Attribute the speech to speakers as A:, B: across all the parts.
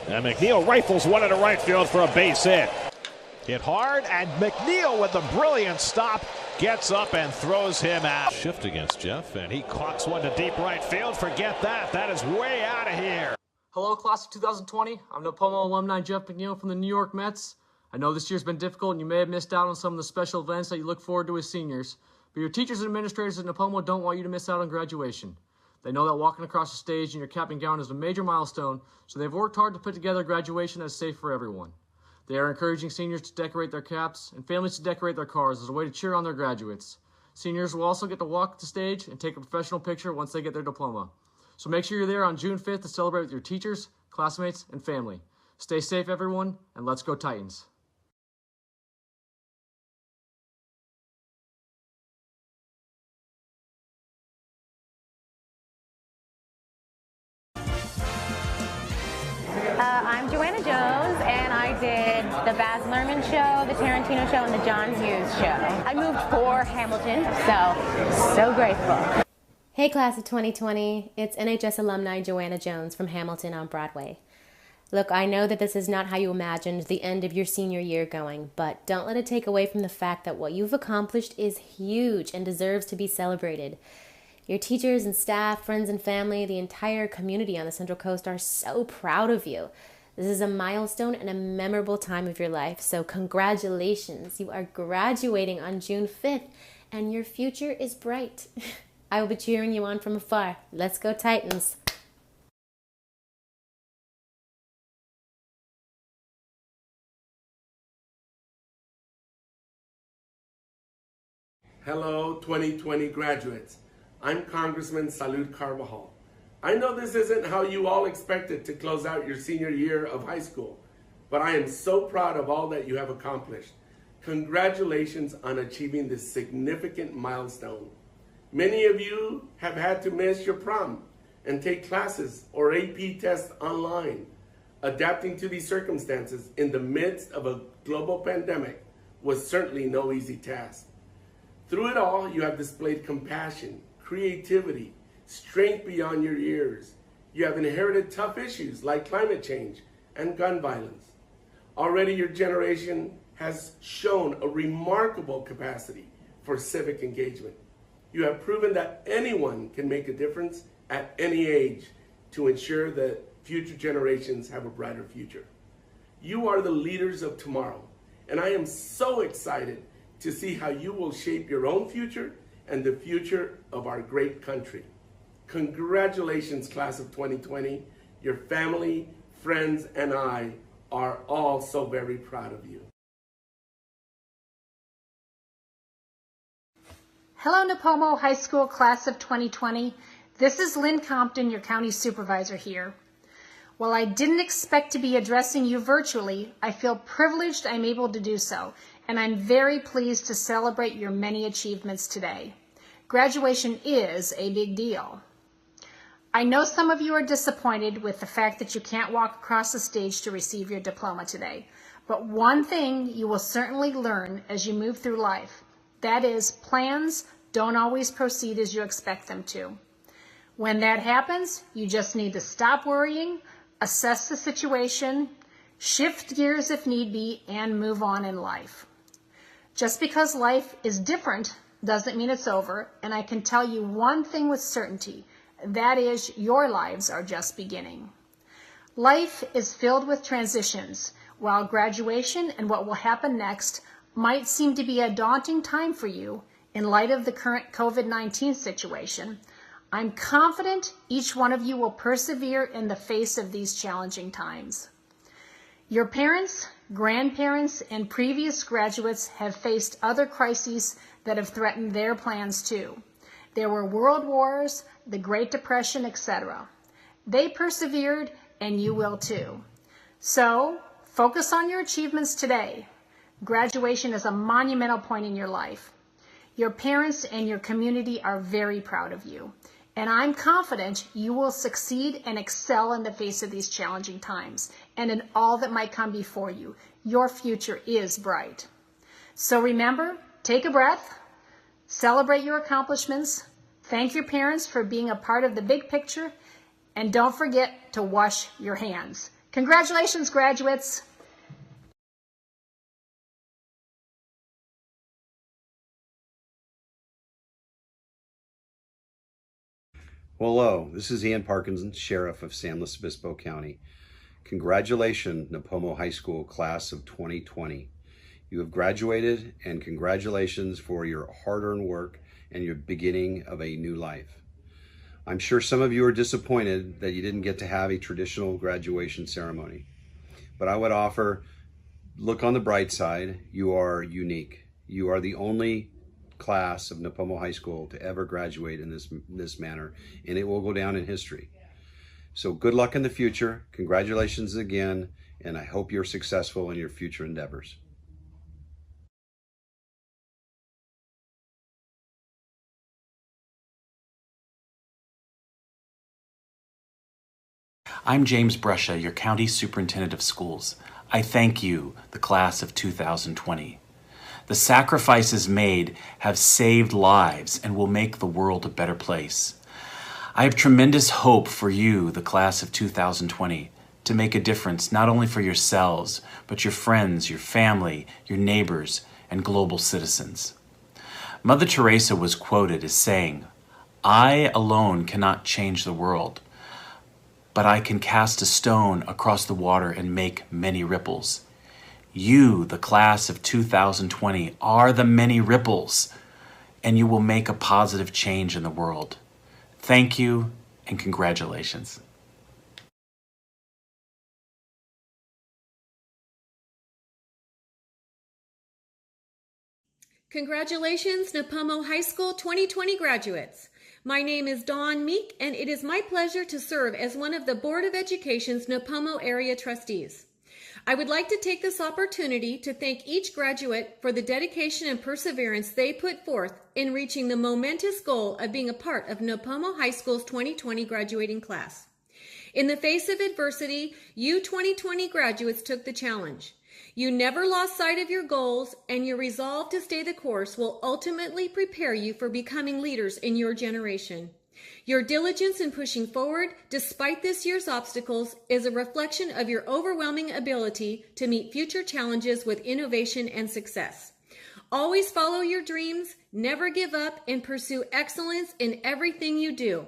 A: And McNeil rifles one into right field for a base hit. Hit hard, and McNeil with a brilliant stop gets up and throws him out. Shift against Jeff, and he clocks one to deep right field. Forget that. That is way out of here.
B: Hello, class of 2020. I'm Nipomo alumni Jeff McNeil from the New York Mets. I know this year's been difficult, and you may have missed out on some of the special events that you look forward to as seniors. But your teachers and administrators at Nipomo don't want you to miss out on graduation. They know that walking across the stage in your cap and gown is a major milestone, so they've worked hard to put together graduation that's safe for everyone. They are encouraging seniors to decorate their caps and families to decorate their cars as a way to cheer on their graduates. Seniors will also get to walk the stage and take a professional picture once they get their diploma. So make sure you're there on June 5th to celebrate with your teachers, classmates, and family. Stay safe, everyone, and let's go Titans.
C: I'm Joanna Jones, and I did the Baz Luhrmann show, the Tarantino show, and the John Hughes show. I moved for Hamilton, so grateful.
D: Hey class of 2020, it's NHS alumni Joanna Jones from Hamilton on Broadway. Look, I know that this is not how you imagined the end of your senior year going, but don't let it take away from the fact that what you've accomplished is huge and deserves to be celebrated. Your teachers and staff, friends and family, the entire community on the Central Coast are so proud of you. This is a milestone and a memorable time of your life, so congratulations. You are graduating on June 5th, and your future is bright. I will be cheering you on from afar. Let's go Titans.
E: Hello, 2020 graduates. I'm Congressman Salud Carvajal. I know this isn't how you all expected to close out your senior year of high school, but I am so proud of all that you have accomplished. Congratulations on achieving this significant milestone. Many of you have had to miss your prom and take classes or AP tests online. Adapting to these circumstances in the midst of a global pandemic was certainly no easy task. Through it all, you have displayed compassion, creativity, strength beyond your years. You have inherited tough issues like climate change and gun violence. Already your generation has shown a remarkable capacity for civic engagement. You have proven that anyone can make a difference at any age to ensure that future generations have a brighter future. You are the leaders of tomorrow, and I am so excited to see how you will shape your own future and the future of our great country. Congratulations, class of 2020. Your family, friends, and I are all so very proud of you.
F: Hello, Nipomo High School class of 2020. This is Lynn Compton, your county supervisor here. While I didn't expect to be addressing you virtually, I feel privileged I'm able to do so, and I'm very pleased to celebrate your many achievements today. Graduation is a big deal. I know some of you are disappointed with the fact that you can't walk across the stage to receive your diploma today, but one thing you will certainly learn as you move through life, that is, plans don't always proceed as you expect them to. When that happens, you just need to stop worrying, assess the situation, shift gears if need be, and move on in life. Just because life is different doesn't mean it's over, and I can tell you one thing with certainty, that is, your lives are just beginning. Life is filled with transitions. While graduation and what will happen next might seem to be a daunting time for you in light of the current COVID-19 situation, I'm confident each one of you will persevere in the face of these challenging times. Your parents, grandparents, and previous graduates have faced other crises that have threatened their plans too. There were world wars, the Great Depression, etc. They persevered, and you will too. So, focus on your achievements today. Graduation is a monumental point in your life. Your parents and your community are very proud of you, and I'm confident you will succeed and excel in the face of these challenging times and in all that might come before you. Your future is bright. So remember, take a breath, celebrate your accomplishments, thank your parents for being a part of the big picture, and don't forget to wash your hands. Congratulations, graduates.
G: Hello, this is Ian Parkinson, Sheriff of San Luis Obispo County. Congratulations, Nipomo High School Class of 2020. You have graduated, and congratulations for your hard-earned work and your beginning of a new life. I'm sure some of you are disappointed that you didn't get to have a traditional graduation ceremony, but I would offer, look on the bright side. You are unique. You are the only class of Nipomo High School to ever graduate in this manner, and it will go down in history. So good luck in the future. Congratulations again, and I hope you're successful in your future endeavors.
H: I'm James Brusha, your County Superintendent of Schools. I thank you, the class of 2020. The sacrifices made have saved lives and will make the world a better place. I have tremendous hope for you, the class of 2020, to make a difference not only for yourselves, but your friends, your family, your neighbors, and global citizens. Mother Teresa was quoted as saying, "I alone cannot change the world, but I can cast a stone across the water and make many ripples." You, the class of 2020, are the many ripples, and you will make a positive change in the world. Thank you, and congratulations.
I: Congratulations, Nipomo High School 2020 graduates. My name is Dawn Meek, and it is my pleasure to serve as one of the Board of Education's Nipomo area trustees. I would like to take this opportunity to thank each graduate for the dedication and perseverance they put forth in reaching the momentous goal of being a part of Nipomo High School's 2020 graduating class. In the face of adversity, you 2020 graduates took the challenge. You never lost sight of your goals, and your resolve to stay the course will ultimately prepare you for becoming leaders in your generation. Your diligence in pushing forward, despite this year's obstacles, is a reflection of your overwhelming ability to meet future challenges with innovation and success. Always follow your dreams, never give up, and pursue excellence in everything you do.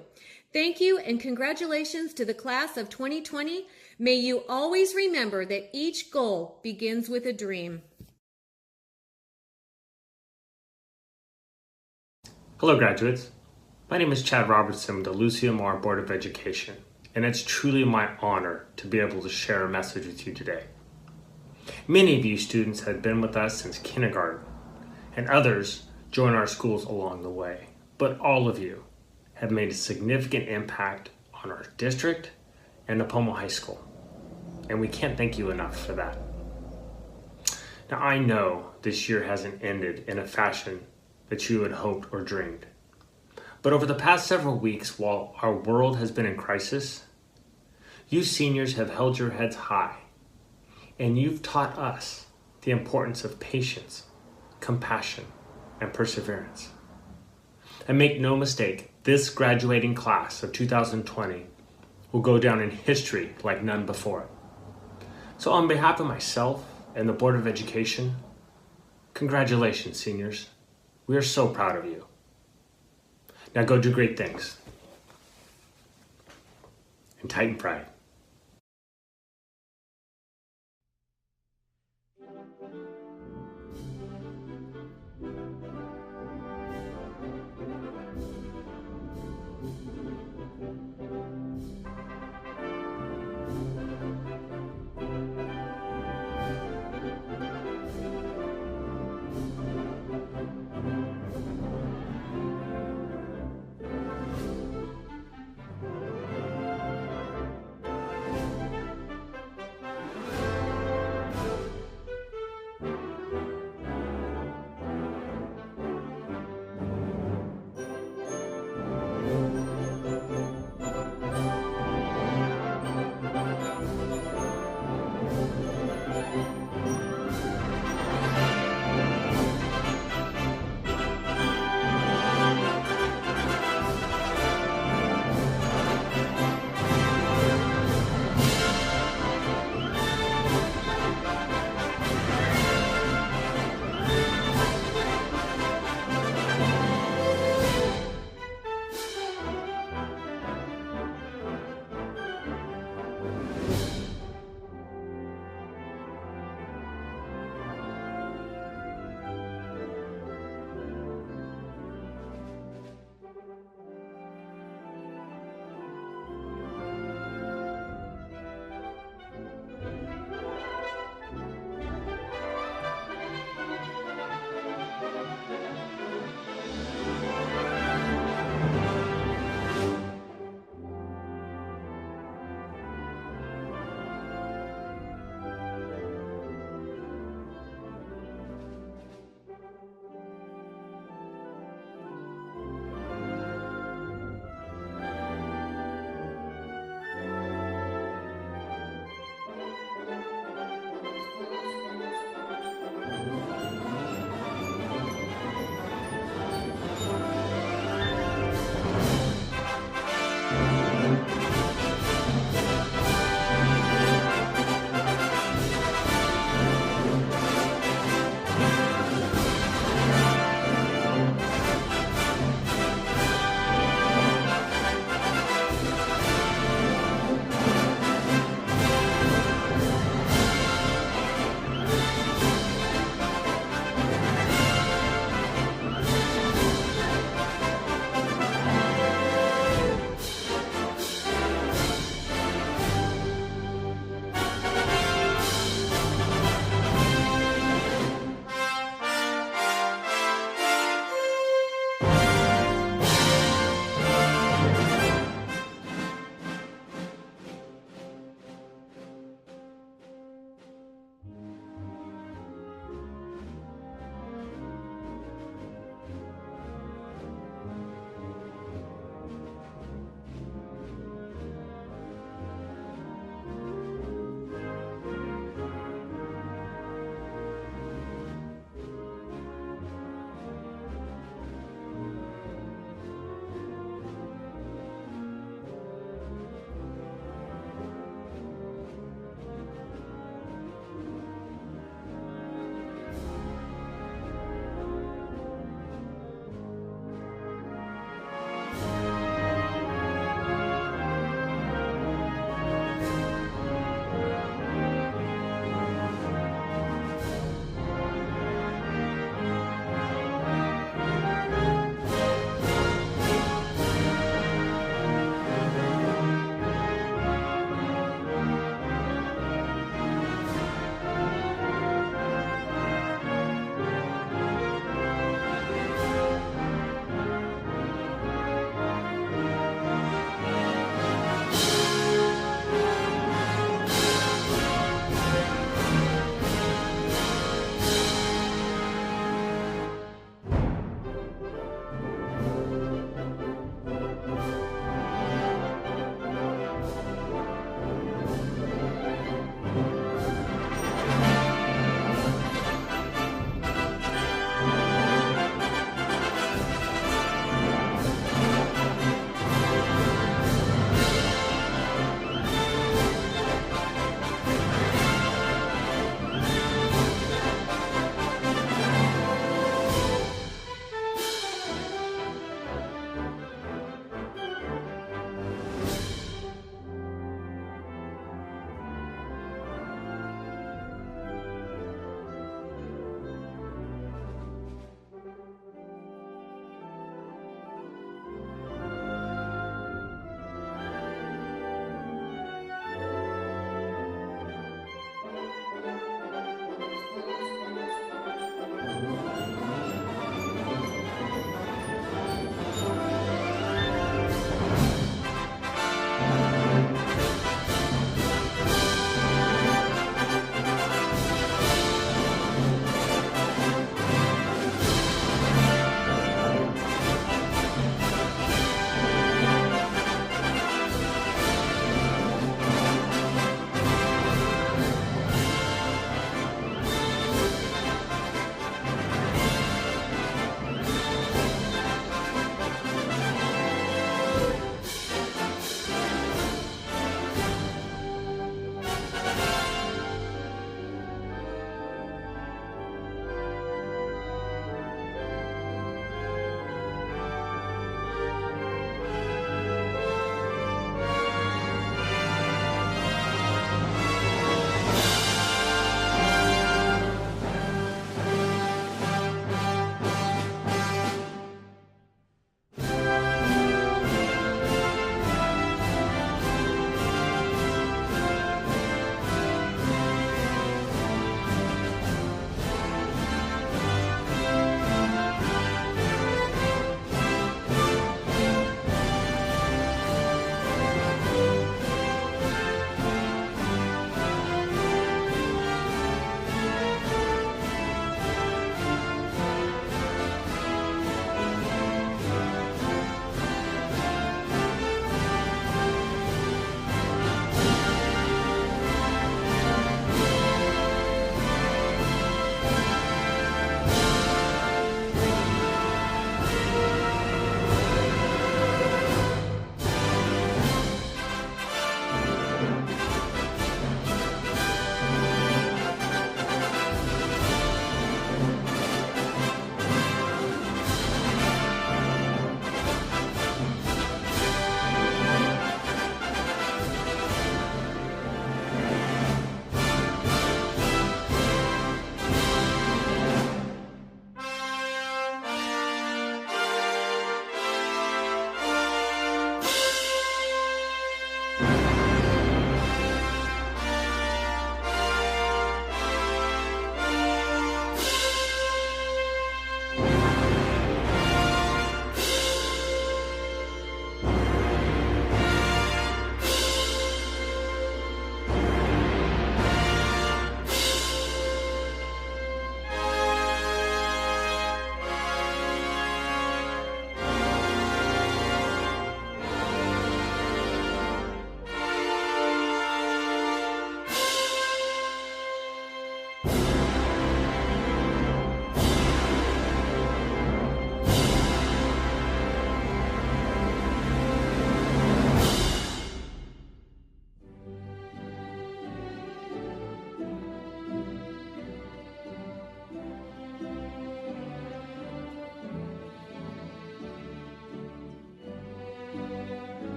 I: Thank you, and congratulations to the class of 2020. May you always remember that each goal begins with a dream.
J: Hello, graduates. My name is Chad Robertson with the Lucia Moore Board of Education, and it's truly my honor to be able to share a message with you today. Many of you students have been with us since kindergarten, and others join our schools along the way, but all of you have made a significant impact on our district and Nipomo High School, and we can't thank you enough for that. Now, I know this year hasn't ended in a fashion that you had hoped or dreamed. But over the past several weeks, while our world has been in crisis, you seniors have held your heads high, and you've taught us the importance of patience, compassion, and perseverance. And make no mistake, this graduating class of 2020 will go down in history like none before. So on behalf of myself and the Board of Education, congratulations, seniors. We are so proud of you. Now go do great things. And Titan Pride.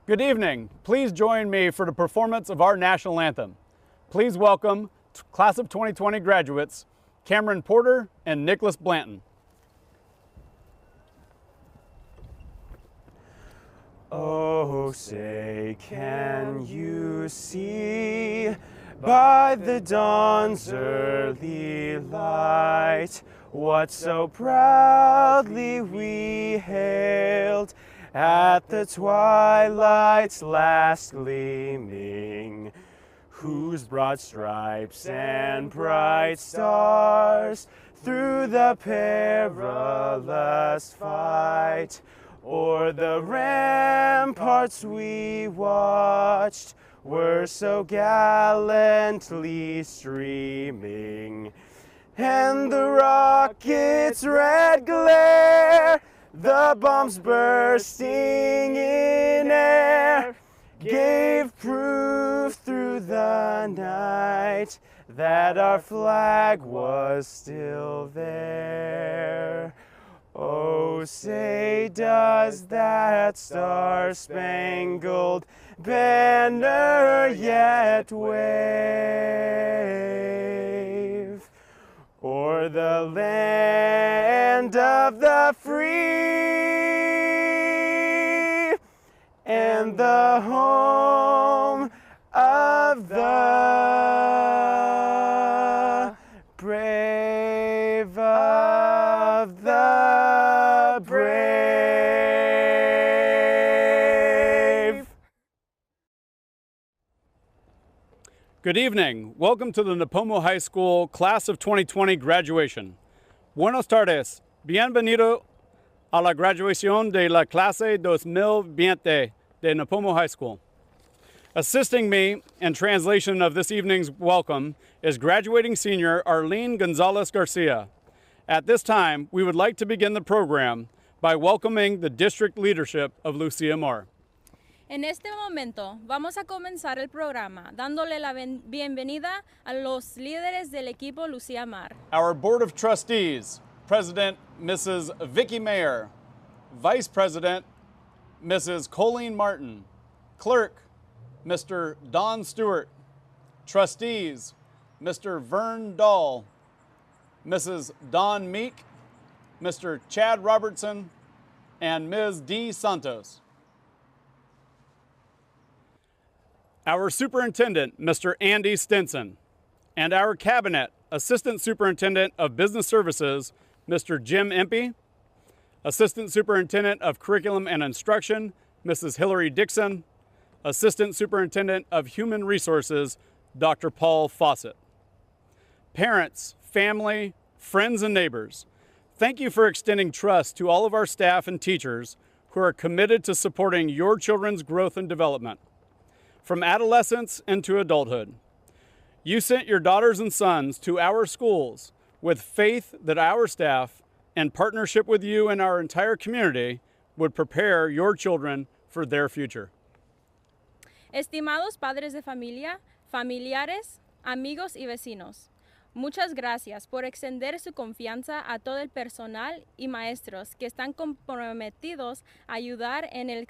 K: Good evening. Please join me for the performance of our national anthem. Please welcome Class of 2020 graduates, Cameron Porter and Nicholas Blanton.
L: Oh, say, can you see by the dawn's early light what so proudly we hailed at the twilight's last gleaming, whose broad stripes and bright stars through the perilous fight o'er the ramparts we watched were so gallantly streaming, and the rocket's red glare, the bombs bursting in air, gave proof through the night that our flag was still there. Oh, say, does that star-spangled banner yet wave o'er the land of the free and the home of the brave, of the brave?
K: Good evening. Welcome to the Nipomo High School Class of 2020 graduation. Buenos tardes. Bienvenido a la graduación de la clase 2020 de Nipomo High School. Assisting me in translation of this evening's welcome is graduating senior Arlene Gonzalez Garcia. At this time, we would like to begin the program by welcoming the district leadership of Lucia Mar.
M: En este momento vamos a comenzar el programa dándole la bienvenida a los líderes del equipo Lucia Mar.
K: Our Board of Trustees, President Mrs. Vicki Mayer, Vice President Mrs. Colleen Martin, Clerk Mr. Don Stewart, Trustees Mr. Vern Dahl, Mrs. Dawn Meek, Mr. Chad Robertson, and Ms. Dee Santos. Our Superintendent, Mr. Andy Stinson, and our Cabinet, Assistant Superintendent of Business Services, Mr. Jim Impey, Assistant Superintendent of Curriculum and Instruction, Mrs. Hillary Dixon, Assistant Superintendent of Human Resources, Dr. Paul Fawcett. Parents, family, friends, and neighbors, thank you for extending trust to all of our staff and teachers who are committed to supporting your children's growth and development, from adolescence into adulthood. You sent your daughters and sons to our schools with faith that our staff, in partnership with you and our entire community, would prepare your children for their future.
M: Estimados padres de familia, familiares, amigos y vecinos, muchas gracias por extender su confianza a todo el personal y maestros que están comprometidos a ayudar en el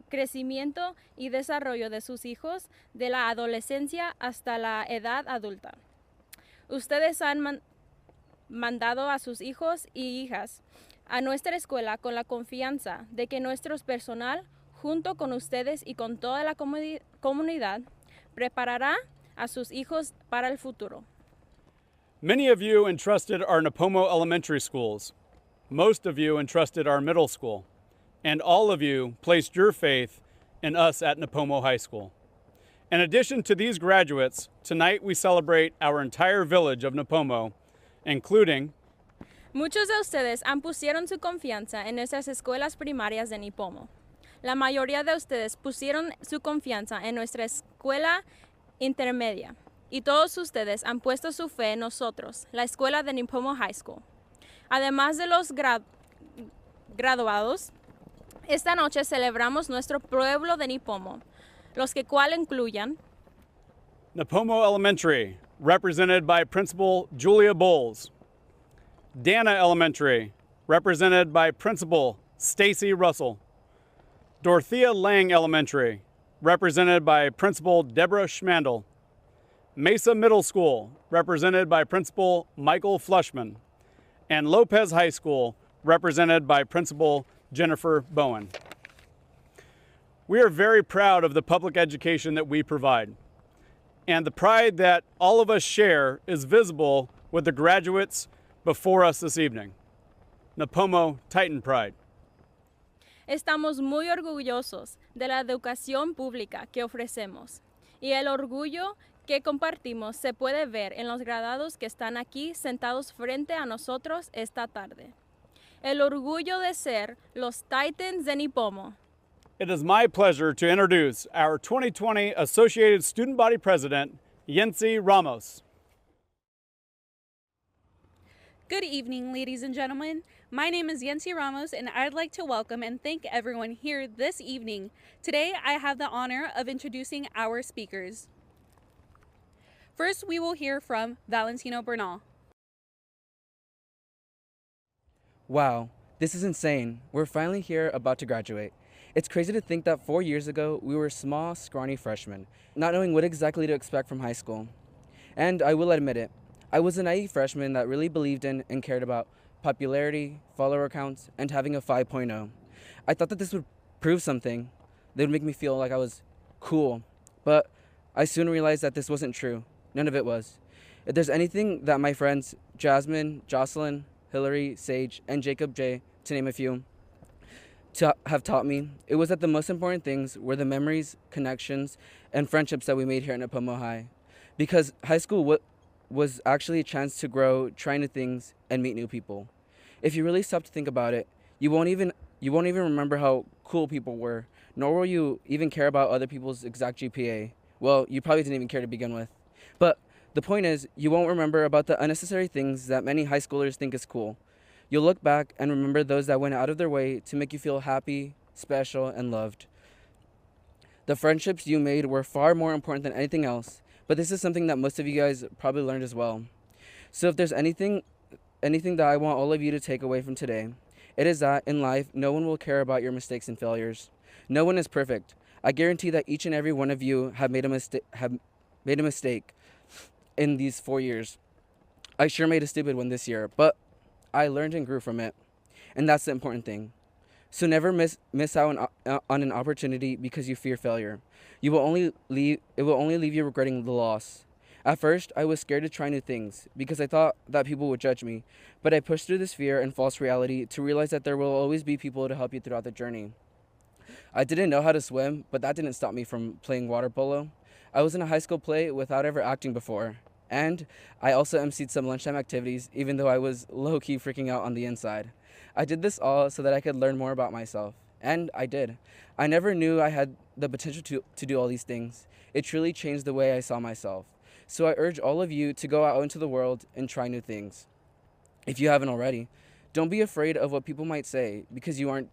M: crecimiento y desarrollo de sus hijos de la adolescencia hasta la edad adulta. Ustedes han mandado a sus hijos y hijas a nuestra escuela con la confianza de que nuestro personal, junto con ustedes y con toda la comunidad, preparará a sus hijos para el futuro.
K: Many of you entrusted our Nipomo elementary schools. Most of you entrusted our middle school. And all of you placed your faith in us at Nipomo High School. In addition to these graduates, tonight we celebrate our entire village of Nipomo, including
M: Muchos de ustedes han pusieron su confianza en nuestras escuelas primarias de Nipomo. La mayoría de ustedes pusieron su confianza en nuestra escuela intermedia. Y todos ustedes han puesto su fe en nosotros, la escuela de Nipomo High School. Además de los graduados, esta noche celebramos nuestro pueblo de Nipomo, los que cual incluyan
K: Nipomo Elementary, represented by Principal Julia Bowles. Dana Elementary, represented by Principal Stacy Russell. Dorothea Lang Elementary, represented by Principal Deborah Schmandel. Mesa Middle School, represented by Principal Michael Flushman. And Lopez High School, represented by Principal Jennifer Bowen. We are very proud of the public education that we provide, and the pride that all of us share is visible with the graduates before us this evening. Nipomo Titan Pride.
M: Estamos muy orgullosos de la educación pública que ofrecemos y el orgullo que compartimos se puede ver en los graduados que están aquí sentados frente a nosotros esta tarde. El orgullo de ser los Titans de Nipomo.
K: It is my pleasure to introduce our 2020 Associated Student Body President, Yancy Ramos.
N: Good evening, ladies and gentlemen. My name is Yancy Ramos, and I'd like to welcome and thank everyone here this evening. Today, I have the honor of introducing our speakers. First, we will hear from Valentino Bernal.
O: Wow, this is insane. We're finally here about to graduate. It's crazy to think that 4 years ago, we were small, scrawny freshmen, not knowing what exactly to expect from high school. And I will admit it, I was a naive freshman that really believed in and cared about popularity, follower counts, and having a 5.0. I thought that this would prove something. They would make me feel like I was cool. But I soon realized that this wasn't true. None of it was. If there's anything that my friends Jasmine, Jocelyn, Hillary, Sage, and Jacob J., to name a few, have taught me, it was that the most important things were the memories, connections, and friendships that we made here at Nipomo High. Because high school was actually a chance to grow, try new things, and meet new people. If you really stop to think about it, you won't even remember how cool people were, nor will you even care about other people's exact GPA. Well, you probably didn't even care to begin with. But the point is, you won't remember about the unnecessary things that many high schoolers think is cool. You'll look back and remember those that went out of their way to make you feel happy, special, and loved. The friendships you made were far more important than anything else, but this is something that most of you guys probably learned as well. So if there's anything that I want all of you to take away from today, it is that in life, no one will care about your mistakes and failures. No one is perfect. I guarantee that each and every one of you have made a mistake in these 4 years. I sure made a stupid one this year, but I learned and grew from it, and that's the important thing. So never miss out on an opportunity because you fear failure. It will only leave you regretting the loss. At first, I was scared to try new things because I thought that people would judge me, but I pushed through this fear and false reality to realize that there will always be people to help you throughout the journey. I didn't know how to swim, but that didn't stop me from playing water polo. I was in a high school play without ever acting before. And I also emceed some lunchtime activities, even though I was low-key freaking out on the inside. I did this all so that I could learn more about myself. And I did. I never knew I had the potential to do all these things. It truly changed the way I saw myself. So I urge all of you to go out into the world and try new things. If you haven't already, don't be afraid of what people might say, because you aren't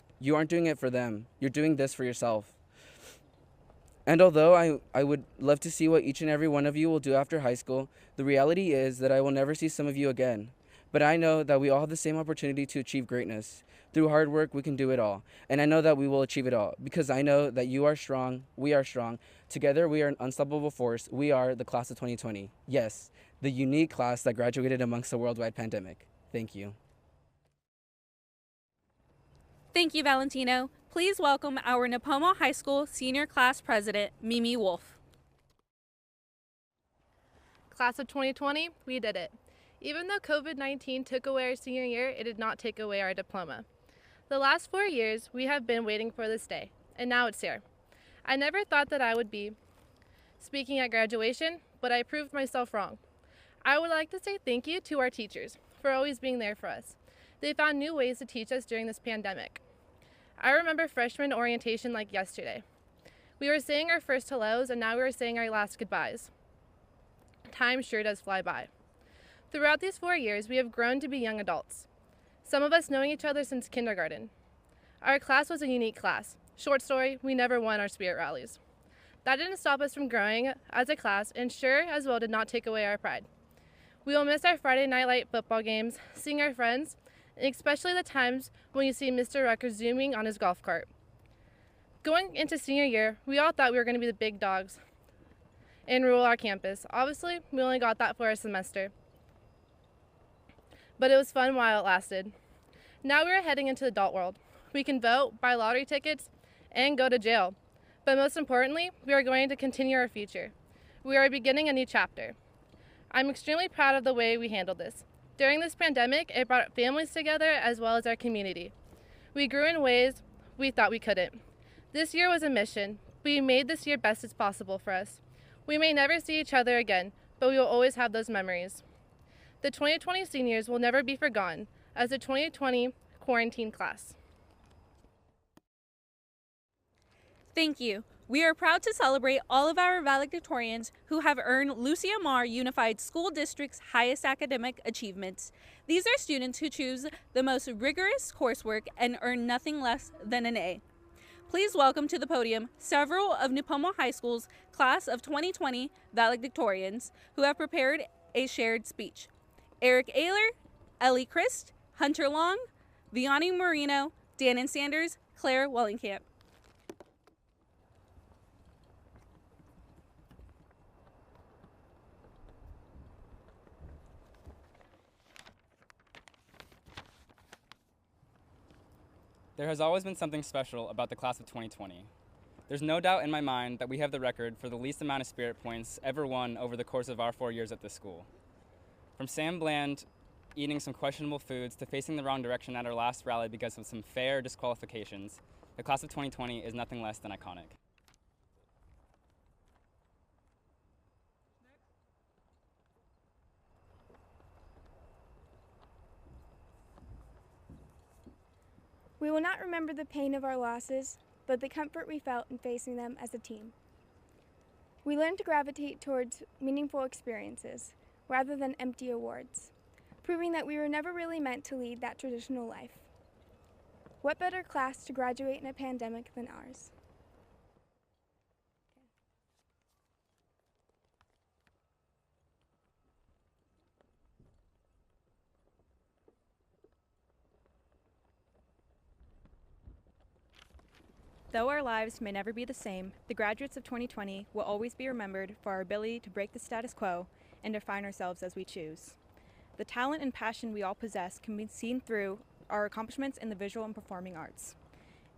O: doing it for them. You're doing this for yourself. And although I would love to see what each and every one of you will do after high school, the reality is that I will never see some of you again. But I know that we all have the same opportunity to achieve greatness. Through hard work, we can do it all. And I know that we will achieve it all, because I know that you are strong, we are strong. Together, we are an unstoppable force. We are the class of 2020. Yes, the unique class that graduated amongst a worldwide pandemic. Thank you.
N: Thank you, Valentino. Please welcome our Nipomo High School Senior Class President, Mimi Wolf.
P: Class of 2020, we did it. Even though COVID-19 took away our senior year, it did not take away our diploma. The last 4 years, we have been waiting for this day, and now it's here. I never thought that I would be speaking at graduation, but I proved myself wrong. I would like to say thank you to our teachers for always being there for us. They found new ways to teach us during this pandemic. I remember freshman orientation like yesterday. We were saying our first hellos, and now we are saying our last goodbyes. Time sure does fly by. Throughout these 4 years, we have grown to be young adults, some of us knowing each other since kindergarten. Our class was a unique class. Short story, we never won our spirit rallies. That didn't stop us from growing as a class, and sure as well did not take away our pride. We will miss our Friday night light football games, seeing our friends, and especially the times when you see Mr. Rucker zooming on his golf cart. Going into senior year, we all thought we were going to be the big dogs and rule our campus. Obviously, we only got that for a semester, but it was fun while it lasted. Now we are heading into the adult world. We can vote, buy lottery tickets, and go to jail. But most importantly, we are going to continue our future. We are beginning a new chapter. I'm extremely proud of the way we handled this. During this pandemic, it brought families together as well as our community. We grew in ways we thought we couldn't. This year was a mission. We made this year best as possible for us. We may never see each other again, but we will always have those memories. The 2020 seniors will never be forgotten as the 2020 quarantine class.
N: Thank you. We are proud to celebrate all of our valedictorians who have earned Lucia Mar Unified School District's highest academic achievements. These are students who choose the most rigorous coursework and earn nothing less than an A. Please welcome to the podium several of Nipomo High School's class of 2020 valedictorians who have prepared a shared speech. Eric Ayler, Ellie Christ, Hunter Long, Vianney Marino, Dannon Sanders, Claire Wellingcamp.
Q: There has always been something special about the class of 2020. There's no doubt in my mind that we have the record for the least amount of spirit points ever won over the course of our 4 years at this school. From Sam Bland eating some questionable foods to facing the wrong direction at our last rally because of some fair disqualifications, the class of 2020 is nothing less than iconic.
R: We will not remember the pain of our losses, but the comfort we felt in facing them as a team. We learned to gravitate towards meaningful experiences rather than empty awards, proving that we were never really meant to lead that traditional life. What better class to graduate in a pandemic than ours?
S: Though our lives may never be the same, the graduates of 2020 will always be remembered for our ability to break the status quo and define ourselves as we choose. The talent and passion we all possess can be seen through our accomplishments in the visual and performing arts.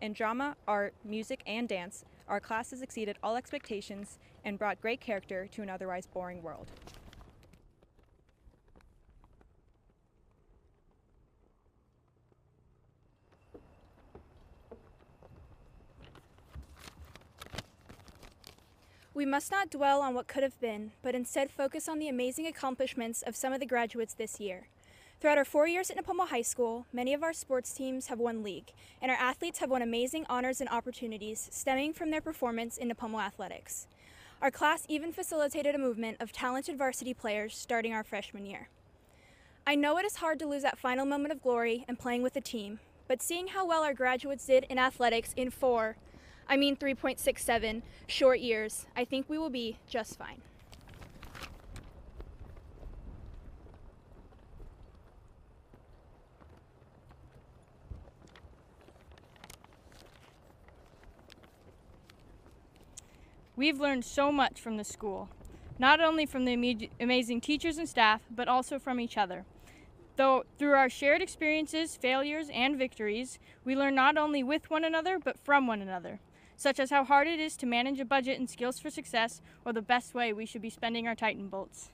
S: In drama, art, music, and dance, our classes exceeded all expectations and brought great character to an otherwise boring world.
R: We must not dwell on what could have been, but instead focus on the amazing accomplishments of some of the graduates this year. Throughout our 4 years at Nipomo High School, many of our sports teams have won league, and our athletes have won amazing honors and opportunities stemming from their performance in Nipomo athletics. Our class even facilitated a movement of talented varsity players starting our freshman year. I know it is hard to lose that final moment of glory and playing with the team, but seeing how well our graduates did in athletics in 3.67 short years, I think we will be just fine.
M: We've learned so much from the school, not only from the amazing teachers and staff, but also from each other. Though through our shared experiences, failures, and victories, we learn not only with one another, but from one another, such as how hard it is to manage a budget and skills for success, or the best way we should be spending our Titan bolts.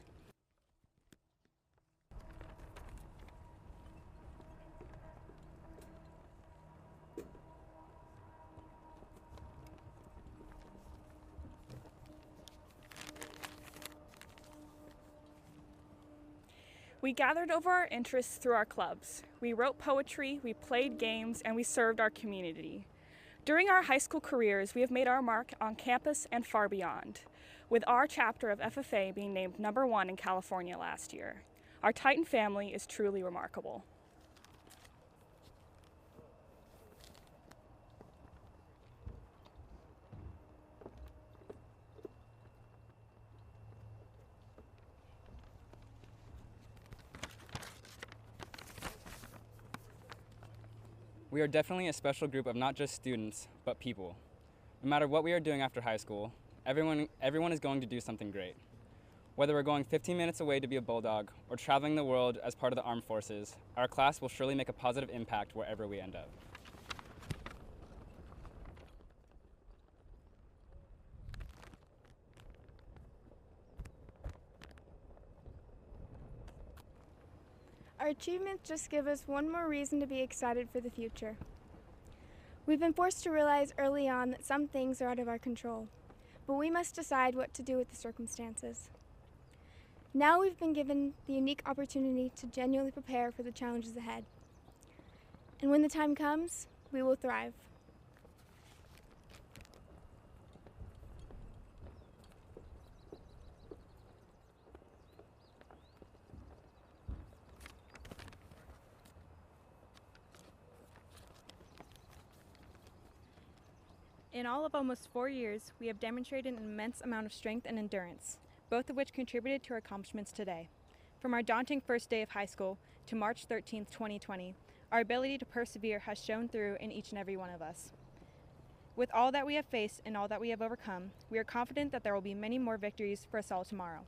T: We gathered over our interests through our clubs. We wrote poetry, we played games, and we served our community. During our high school careers, we have made our mark on campus and far beyond, with our chapter of FFA being named #1 in California last year. Our Titan family is truly remarkable.
Q: We are definitely a special group of not just students, but people. No matter what we are doing after high school, everyone is going to do something great. Whether we're going 15 minutes away to be a bulldog or traveling the world as part of the armed forces, our class will surely make a positive impact wherever we end up.
R: Our achievements just give us one more reason to be excited for the future. We've been forced to realize early on that some things are out of our control, but we must decide what to do with the circumstances. Now we've been given the unique opportunity to genuinely prepare for the challenges ahead. And when the time comes, we will thrive.
S: In all of almost 4 years, we have demonstrated an immense amount of strength and endurance, both of which contributed to our accomplishments today. From our daunting first day of high school to March 13th, 2020, our ability to persevere has shown through in each and every one of us. With all that we have faced and all that we have overcome, we are confident that there will be many more victories for us all tomorrow.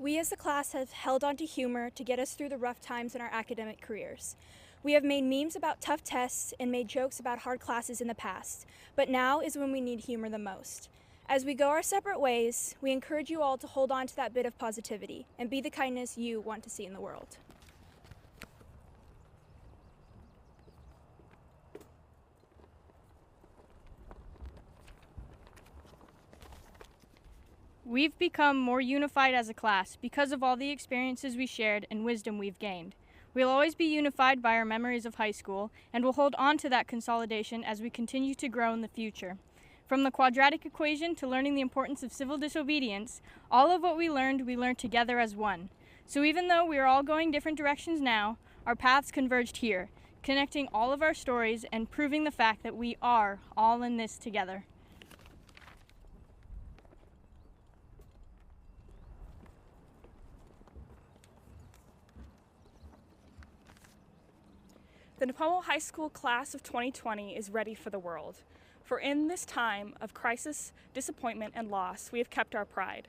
R: We as a class have held on to humor to get us through the rough times in our academic careers. We have made memes about tough tests and made jokes about hard classes in the past, but now is when we need humor the most. As we go our separate ways, we encourage you all to hold on to that bit of positivity and be the kindness you want to see in the world.
M: We've become more unified as a class because of all the experiences we shared and wisdom we've gained. We'll always be unified by our memories of high school, and we'll hold on to that consolidation as we continue to grow in the future. From the quadratic equation to learning the importance of civil disobedience, all of what we learned together as one. So even though we are all going different directions now, our paths converged here, connecting all of our stories and proving the fact that we are all in this together.
T: The Nipomo High School class of 2020 is ready for the world. For in this time of crisis, disappointment, and loss, we have kept our pride.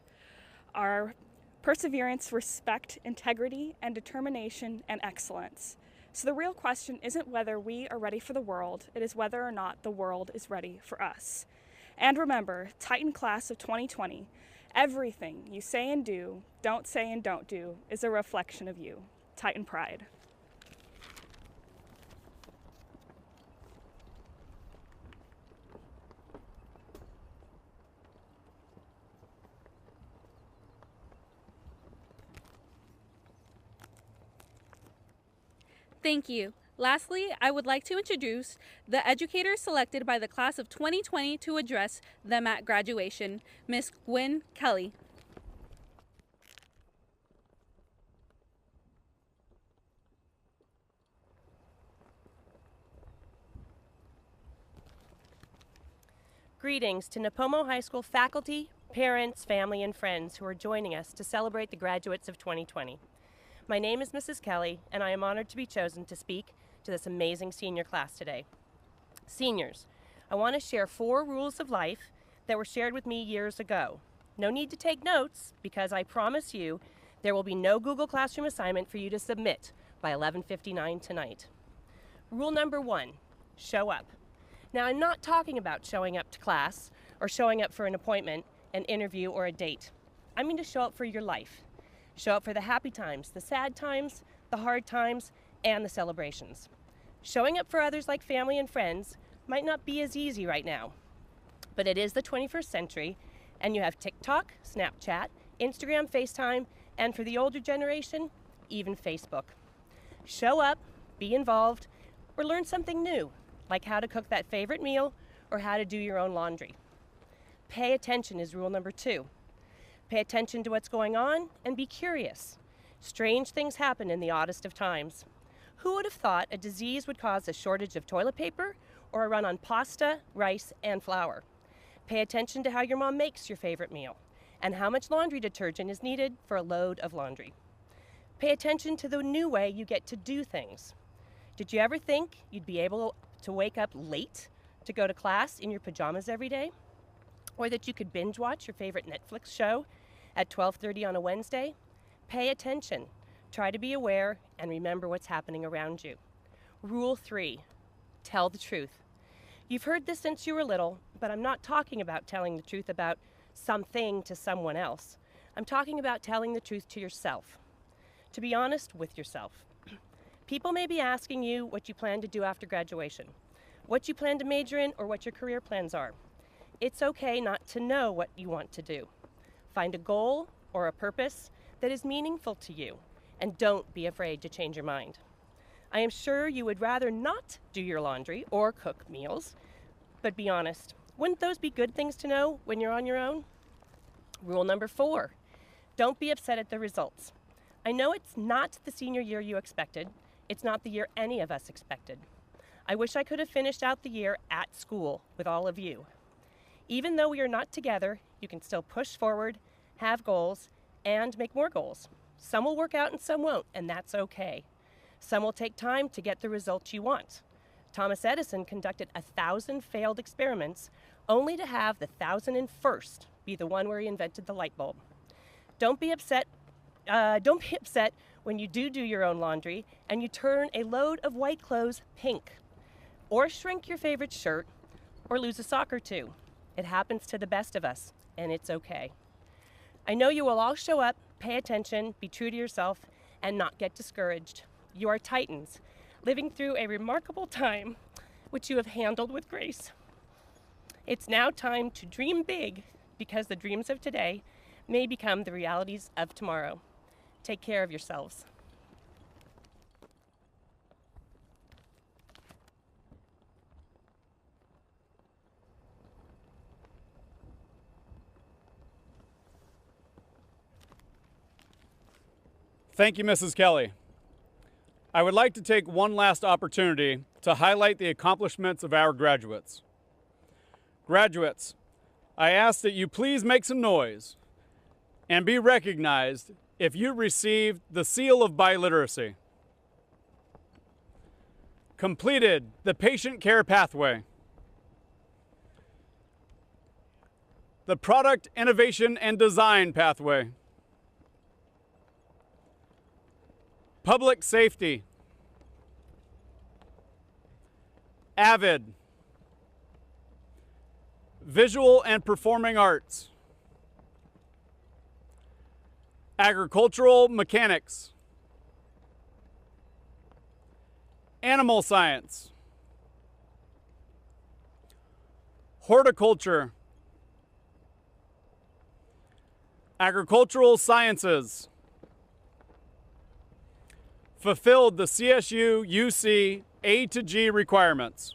T: Our perseverance, respect, integrity, and determination and excellence. So the real question isn't whether we are ready for the world, it is whether or not the world is ready for us. And remember, Titan class of 2020, everything you say and do, don't say and don't do, is a reflection of you. Titan pride.
N: Thank you. Lastly, I would like to introduce the educators selected by the class of 2020 to address them at graduation, Ms. Gwen Kelly.
U: Greetings to Nipomo High School faculty, parents, family, and friends who are joining us to celebrate the graduates of 2020. My name is Mrs. Kelly, and I am honored to be chosen to speak to this amazing senior class today. Seniors, I want to share 4 rules of life that were shared with me years ago. No need to take notes, because I promise you there will be no Google Classroom assignment for you to submit by 11:59 tonight. Rule number 1, show up. Now, I'm not talking about showing up to class or showing up for an appointment, an interview, or a date. I mean to show up for your life. Show up for the happy times, the sad times, the hard times, and the celebrations. Showing up for others like family and friends might not be as easy right now, but it is the 21st century, and you have TikTok, Snapchat, Instagram, FaceTime, and for the older generation, even Facebook. Show up, be involved, or learn something new, like how to cook that favorite meal or how to do your own laundry. Pay attention is rule number 2. Pay attention to what's going on and be curious. Strange things happen in the oddest of times. Who would have thought a disease would cause a shortage of toilet paper or a run on pasta, rice, and flour? Pay attention to how your mom makes your favorite meal and how much laundry detergent is needed for a load of laundry. Pay attention to the new way you get to do things. Did you ever think you'd be able to wake up late to go to class in your pajamas every day? Or that you could binge watch your favorite Netflix show at 12:30 on a Wednesday? Pay attention, try to be aware, and remember what's happening around you. Rule 3, tell the truth. You've heard this since you were little, but I'm not talking about telling the truth about something to someone else. I'm talking about telling the truth to yourself. To be honest with yourself. People may be asking you what you plan to do after graduation, what you plan to major in, or what your career plans are. It's okay not to know what you want to do. Find a goal or a purpose that is meaningful to you, and don't be afraid to change your mind. I am sure you would rather not do your laundry or cook meals, but be honest, wouldn't those be good things to know when you're on your own? Rule number 4, don't be upset at the results. I know it's not the senior year you expected. It's not the year any of us expected. I wish I could have finished out the year at school with all of you. Even though we are not together, you can still push forward, have goals, and make more goals. Some will work out and some won't, and that's okay. Some will take time to get the results you want. Thomas Edison conducted 1,000 failed experiments only to have the 1,001st be the one where he invented the light bulb. Don't be upset when you do your own laundry and you turn a load of white clothes pink, or shrink your favorite shirt, or lose a sock or two. It happens to the best of us, and it's okay. I know you will all show up, pay attention, be true to yourself, and not get discouraged. You are titans, living through a remarkable time, which you have handled with grace. It's now time to dream big, because the dreams of today may become the realities of tomorrow. Take care of yourselves.
K: Thank you, Mrs. Kelly. I would like to take one last opportunity to highlight the accomplishments of our graduates. Graduates, I ask that you please make some noise and be recognized if you received the seal of biliteracy, completed the patient care pathway, the product innovation and design pathway, public safety, AVID, visual and performing arts, agricultural mechanics, animal science, horticulture, agricultural sciences, fulfilled the CSU UC A to G requirements,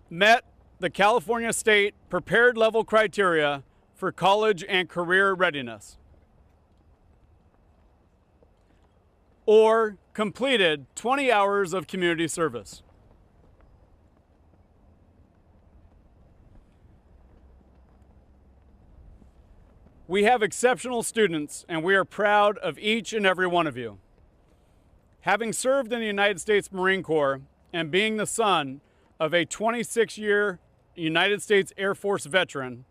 K: met the California State prepared level criteria for college and career readiness, or completed 20 hours of community service. We have exceptional students, and we are proud of each and every one of you. Having served in the United States Marine Corps and being the son of a 26-year United States Air Force veteran,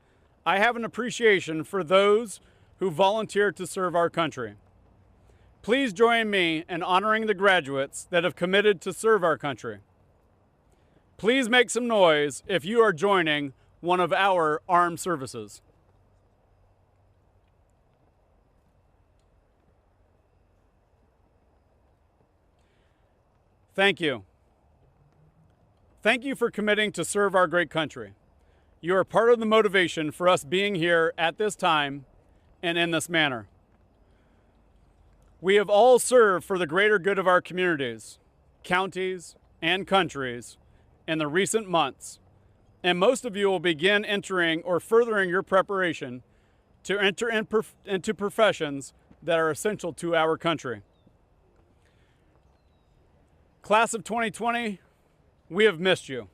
K: I have an appreciation for those who volunteer to serve our country. Please join me in honoring the graduates that have committed to serve our country. Please make some noise if you are joining one of our armed services. Thank you. Thank you for committing to serve our great country. You are part of the motivation for us being here at this time and in this manner. We have all served for the greater good of our communities, counties, and countries in the recent months, and most of you will begin entering or furthering your preparation to enter into professions that are essential to our country. Class of 2020, we have missed you.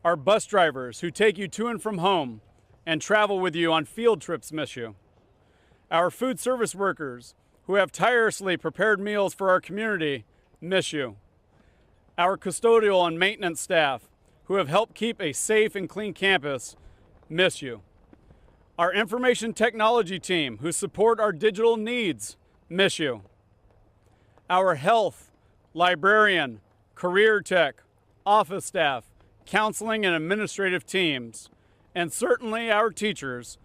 K: Our bus drivers who take you to and from home and travel with you on field trips miss you. Our food service workers who have tirelessly prepared meals for our community miss you. Our custodial and maintenance staff who have helped keep a safe and clean campus miss you. Our information technology team who support our digital needs miss you. Our health, librarian, career tech, office staff, counseling and administrative teams, and certainly our teachers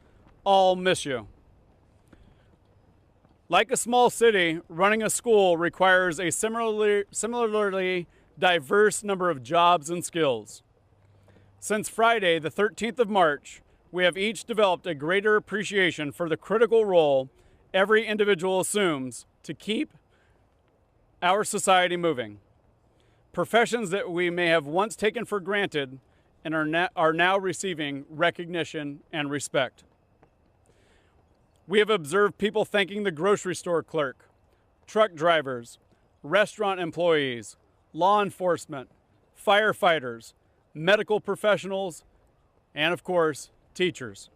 K: all miss you. Like a small city, running a school requires a similarly diverse number of jobs and skills. Since Friday, the 13th of March, we have each developed a greater appreciation for the critical role every individual assumes to keep our society moving. Professions that we may have once taken for granted and are now receiving recognition and respect. We have observed people thanking the grocery store clerk, truck drivers, restaurant employees, law enforcement, firefighters, medical professionals, and of course, teachers.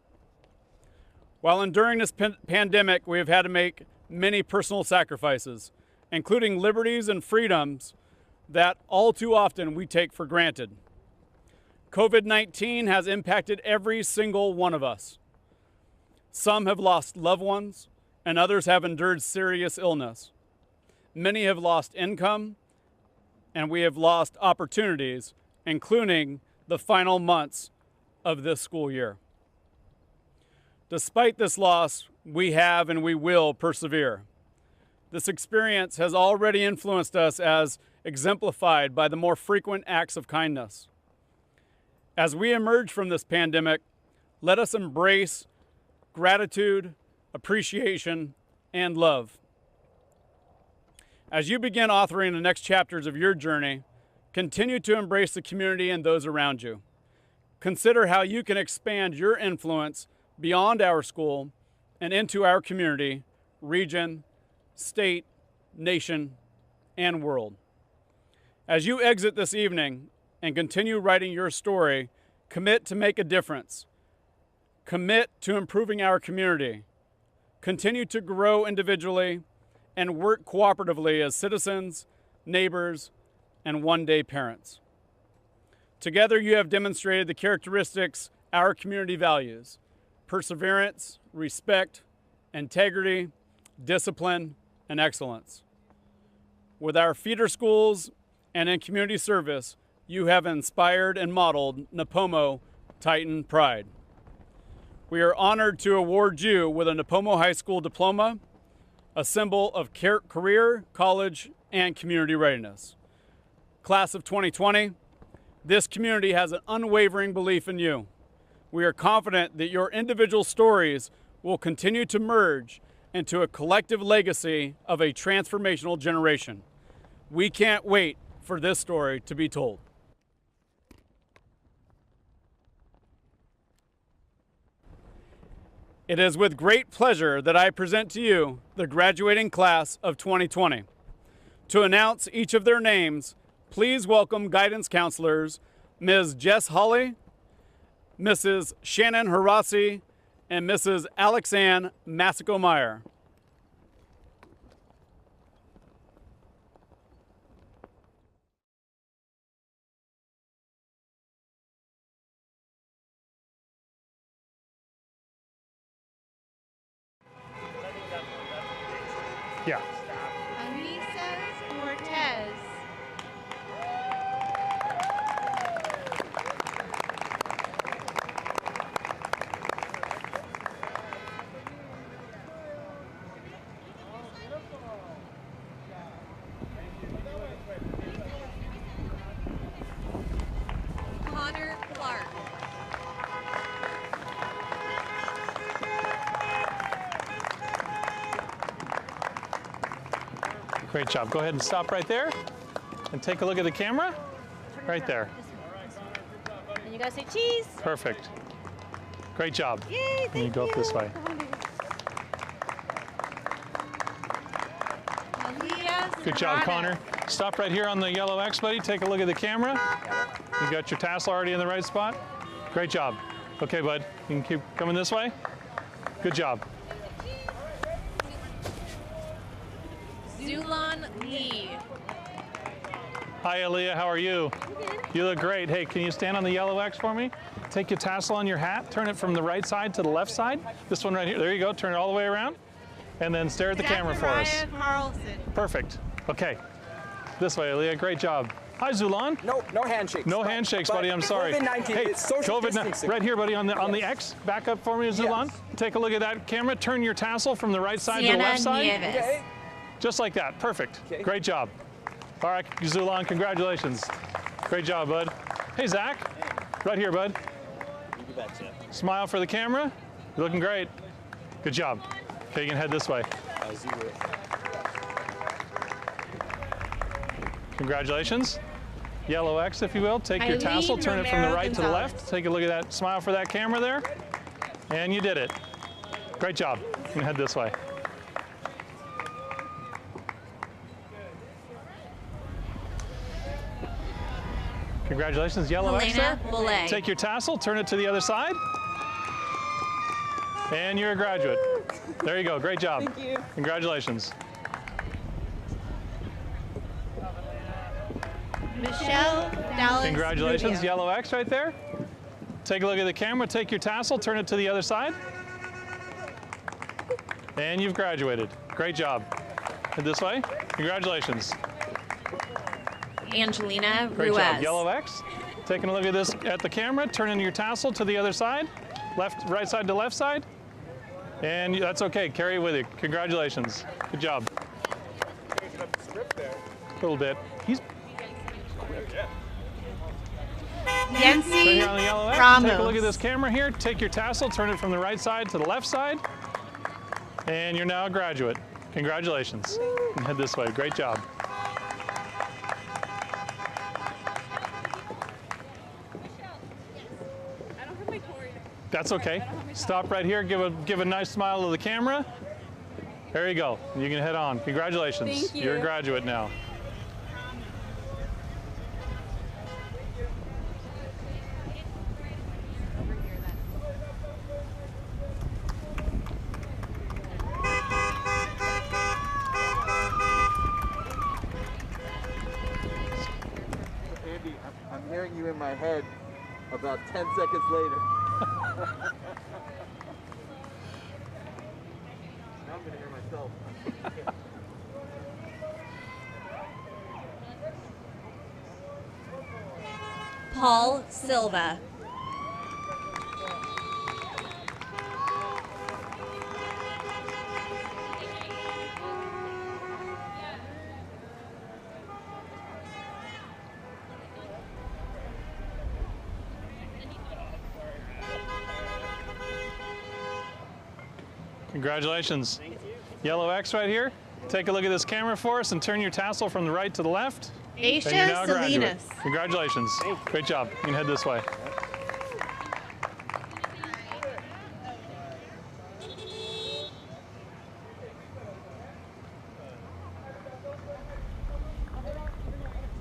K: While enduring this pandemic, we have had to make many personal sacrifices, including liberties and freedoms that all too often we take for granted. COVID-19 has impacted every single one of us. Some have lost loved ones, and others have endured serious illness. Many have lost income, and we have lost opportunities, including the final months of this school year. Despite this loss, we have and we will persevere. This experience has already influenced us as exemplified by the more frequent acts of kindness. As we emerge from this pandemic, let us embrace gratitude, appreciation, and love. As you begin authoring the next chapters of your journey, continue to embrace the community and those around you. Consider how you can expand your influence beyond our school and into our community, region, state, nation, and world. As you exit this evening and continue writing your story, commit to make a difference. Commit to improving our community. Continue to grow individually and work cooperatively as citizens, neighbors, and one-day parents. Together, you have demonstrated the characteristics our community values: perseverance, respect, integrity, discipline, and excellence. With our feeder schools and in community service, you have inspired and modeled Nipomo Titan pride. We are honored to award you with a Nipomo High School diploma, a symbol of career, college, and community readiness. Class of 2020, this community has an unwavering belief in you. We are confident that your individual stories will continue to merge into a collective legacy of a transformational generation. We can't wait for this story to be told. It is with great pleasure that I present to you the graduating class of 2020. To announce each of their names, please welcome guidance counselors Ms. Jess Hawley, Mrs. Shannon Harasi, and Mrs. Alexanne Massico-Meyer.
A: Yeah.
V: Anissa Cortez.
I: Connor Clark.
A: Great job. Go ahead and stop right there and take a look at the camera. Right there.
V: And you gotta say cheese.
A: Perfect. Great job.
V: Yay,
A: and you go up this way. Good job, Connor. Stop right here on the yellow X, buddy. Take a look at the camera. You got your tassel already in the right spot. Great job. Okay, bud, you can keep coming this way. Good job.
B: Zulon Lee.
A: Hi, Aaliyah, how are you? You look great. Hey, can you stand on the yellow X for me? Take your tassel on your hat, turn it from the right side to the left side. This one right here, there you go, turn it all the way around. And then stare at the camera for us.
B: Carlson.
A: Perfect. Okay. This way, Aaliyah. Great job. Hi, Zulon.
L: No handshakes.
A: No handshakes, buddy. I'm sorry.
L: COVID-19.
A: Hey,
L: It's social distancing.
A: right here, buddy, on the X. Back up for me, Zulon.
L: Yes.
A: Take a look at that camera. Turn your tassel from the right side to the left side.
B: Okay.
A: Just like that. Perfect.
L: Okay.
A: Great job. All right, Zulon. Congratulations. Great job, bud. Hey, Zach. Right here, bud.
L: You betcha.
A: Smile for the camera. You're looking great. Good job. Okay, you can head this way. Congratulations. Yellow X, if you will. Take your tassel, turn it from the right to the left. Take a look at that. Smile for that camera there. And you did it. Great job. You can head this way. Congratulations, Yellow X there.
B: Belay.
A: Take your tassel, turn it to the other side. And you're a graduate. There you go. Great job.
B: Thank you.
A: Congratulations.
B: Michelle Dallas.
A: Congratulations,
B: Rubio.
A: Yellow X right there. Take a look at the camera, take your tassel, turn it to the other side. And you've graduated. Great job. Head this way. Congratulations.
B: Angelina
A: Great
B: Ruiz.
A: job. Yellow X. Taking a look at this at the camera, turning your tassel to the other side. Right side to left side. And that's okay. Carry it with you. Congratulations. Good job. A little bit. He's
B: Yancy
A: right here on the yellow X.
B: Ramos.
A: Take a look at this camera here. Take your tassel, turn it from the right side to the left side. And you're now a graduate. Congratulations. And head this way. Great job. That's okay. Stop right here. Give a nice smile to the camera. There you go. You can head on. Congratulations.
B: Thank you.
A: You're a graduate now.
L: Andy, I'm hearing you in my head about 10 seconds later. Now I'm going to hear myself.
B: Paul Silva.
A: Congratulations. Yellow X right here. Take a look at this camera for us and turn your tassel from the right to the left.
B: Aisha
A: And you're now a graduate.
B: Salinas.
A: Congratulations. Great job. You can head this way.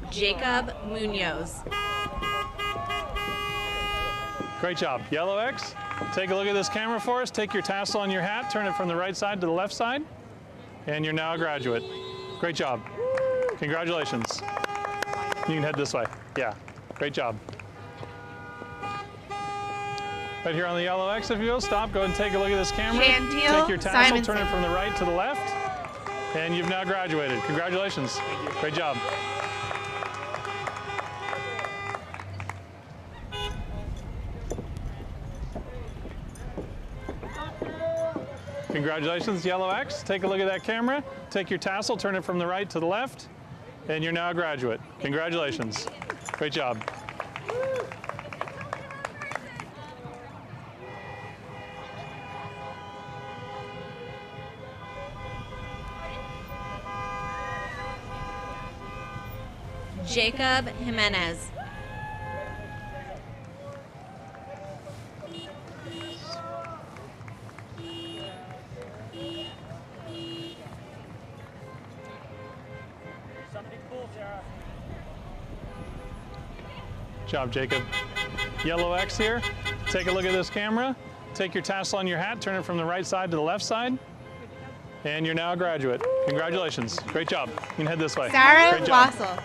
B: Jacob Munoz.
A: Great job. Yellow X. Take a look at this camera for us. Take your tassel on your hat, turn it from the right side to the left side, and you're now a graduate. Great job. Congratulations. You can head this way. Yeah, great job. Right here on the yellow X, if you will, stop, go ahead and take a look at this camera.
B: Chantil
A: Take your tassel,
B: Simonson.
A: turn it from the right to the left, and you've now graduated. Congratulations. Great job. Congratulations, Yellow X. Take a look at that camera. Take your tassel, turn it from the right to the left, and you're now a graduate. Congratulations. Great job.
B: Jacob Jimenez.
A: Good job, Jacob. Yellow X here. Take a look at this camera. Take your tassel on your hat, turn it from the right side to the left side. And you're now a graduate. Congratulations. Great job. You can head this way.
V: Sarah
A: Great job.
V: Wassel.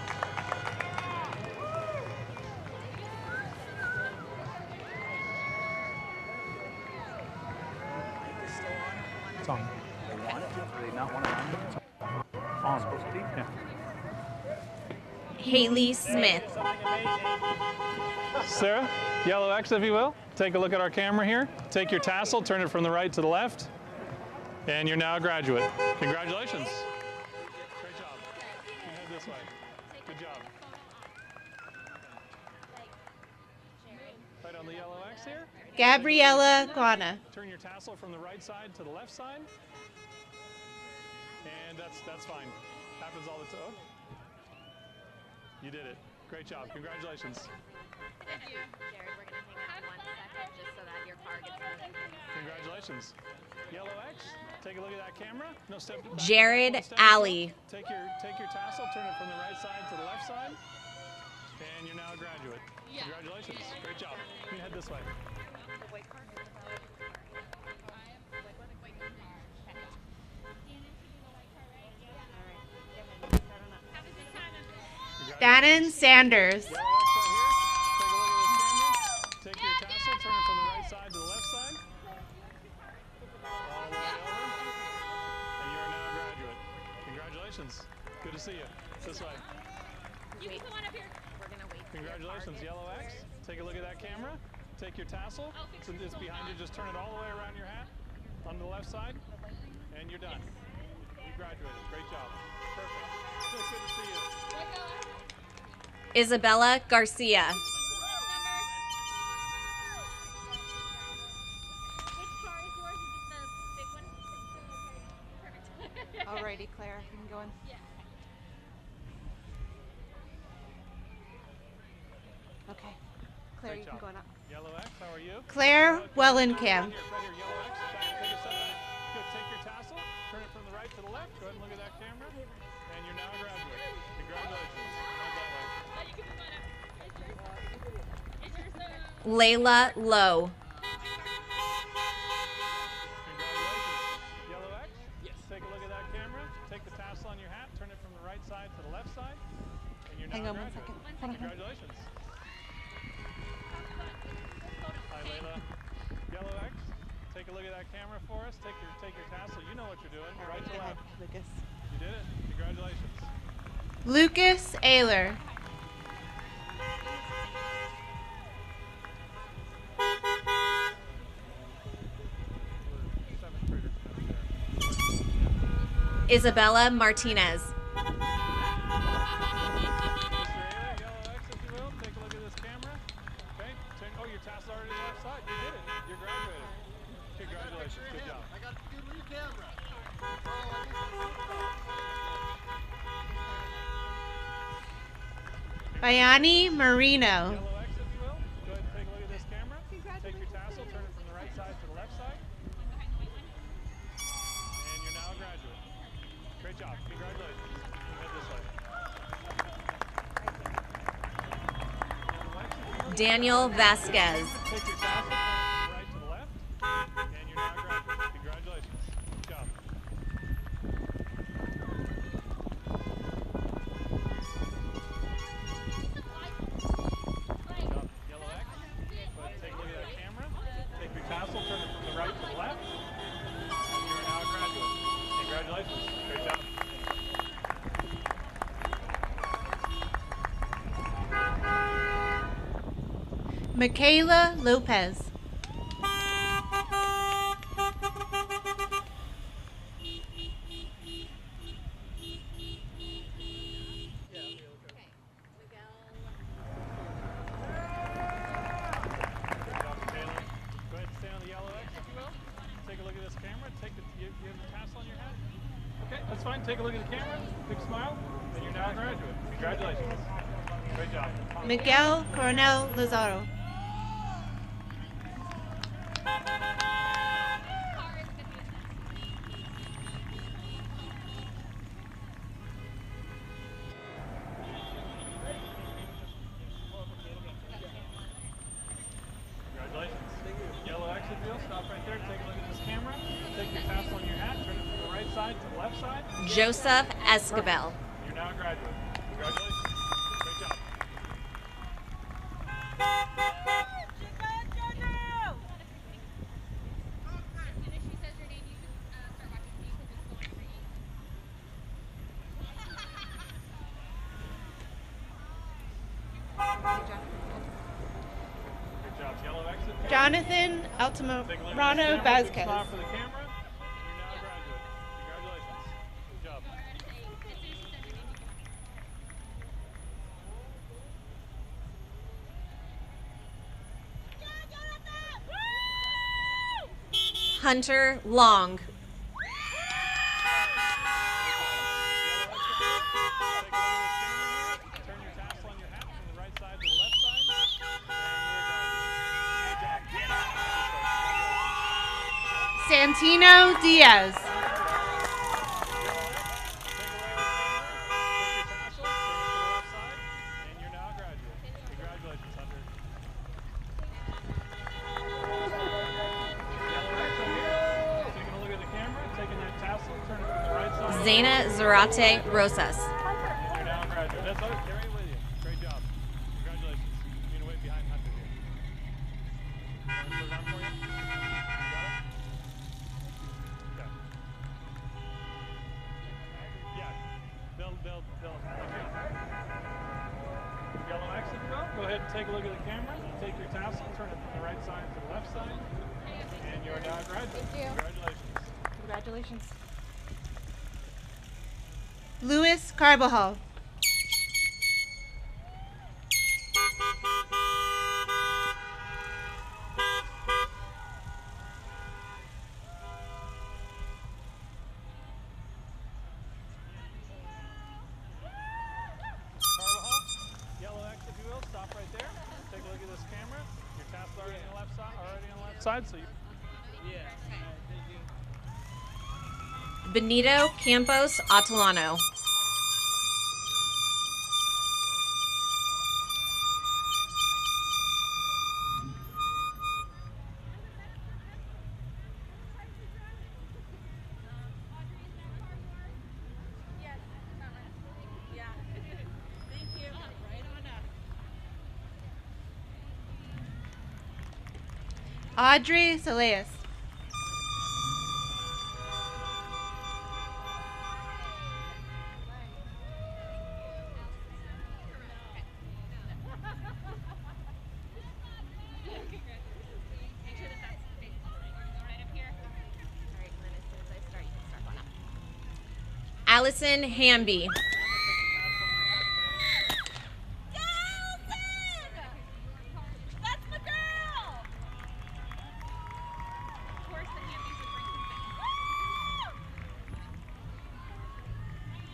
A: It's on. On. Yeah.
B: Haley Smith.
A: Sarah, yellow X if you will. Take a look at our camera here. Take your tassel, turn it from the right to the left. And you're now a graduate. Congratulations. Great job. You can head this way. Good job. Right on the yellow X here.
V: Gabriella Guana.
A: Turn your tassel from the right side to the left side. And that's fine. Happens all the time. You did it. Great job. Congratulations.
V: Thank you. Jared, we're going to hang out 1 second just so that your car gets moving.
A: Congratulations. Yellow X, take a look at that camera. No, step back.
B: Jared
A: Step
B: Alley.
A: Take your tassel, turn it from the right side to the left side. And you're now a graduate. Congratulations. Great job. You can head this way.
V: Shannon Sanders.
A: Take your tassel, turn it from the right side to the left side. All the way over. And you are now a graduate. Congratulations. Good to see you. This way.
V: You can come on up here. We're going to wait.
A: Congratulations, Yellow X. Take a look at that camera. Take your tassel. Since it's behind you, just turn it all the way around your hat on the left side. And you're done. You graduated. Great job. Perfect. Good to see you.
B: Isabella Garcia.
V: Alrighty, Claire, you can go in. Okay. Claire,
A: Great
V: you can
A: job.
V: go on up.
A: Yellow X, how are you?
V: Claire Wellenkamp.
A: Right here, Yellow X. Take a step back. Good. Take your tassel. Turn it from the right to the left. Go ahead and look at that camera. And you're now a graduate. Congratulations.
B: Layla Lowe.
A: Congratulations. Yellow X? Yes. Take a look at that camera. Take the tassel on your hat. Turn it from the right side to the left side. And you're now
V: Hang
A: a
V: on 1
A: graduate.
V: second.
A: Congratulations. Hi, Layla. Yellow X? Take a look at that camera for us. Take your tassel. You know what you're doing. Right to left.
V: Lucas.
A: You did it. Congratulations.
V: Lucas Ayler.
B: Isabella Martinez.
A: Your tassel already left side. You did it. You're graduated. Congratulations. Good job. I got the good camera.
V: Bayani Marino.
A: Yellow X, if you will. Go ahead and take a look at this camera. Take your tassel, turn it from the right side to the left side. And you're now a graduate. Great job. Congratulations. You head this way.
B: Daniel Vasquez.
A: Take your tassel, turn it from the right to the left. And you're now a graduate. Congratulations. Good job. Yellow X. Take a look at that camera. Take your tassel, turn it from the right to the left. And you're now a graduate. Congratulations. Great job.
V: Michaela Lopez.
A: Go ahead and stay on the yellow X, if you will. Take a look at this camera. You have the tassel on your head? Okay, that's fine. Take a look at the camera. Big smile. And you're now a graduate. Congratulations. Great job.
V: Miguel Coronel Lazaro.
A: Congratulations. there, take a look at this camera. Take your tassel on your hat, turn it from the right side to the left side.
B: Joseph Escabel.
A: You're now a graduate. Congratulations. Great job. Good job. Yellow exit.
C: Jonathan Altamirano Vasquez.
A: Smile for the camera. You're now a graduate. Congratulations. Good job.
B: Hunter Long.
C: Santino Diaz.
B: Zaina Zarate Rosas.
A: You're now a graduate. That's all. Carry it with you. Great job. Congratulations. You're gonna wait behind Hunter here. Want to slow down for you? You got it? Okay. Yeah. They'll yellow exit go. Go ahead and take a look at the camera. Take your tassel, turn it from the right side to the left side, and you're now a graduate.
C: Thank you.
A: Congratulations.
C: Congratulations. Luis Carbajal.
A: Carvajal, yellow X if you will, stop right there. Take a look at this camera. Your tassel already on the left side, so you. Yeah.
B: Benito Campos Atalano.
C: Audrey Saleas.
B: Allison Hamby.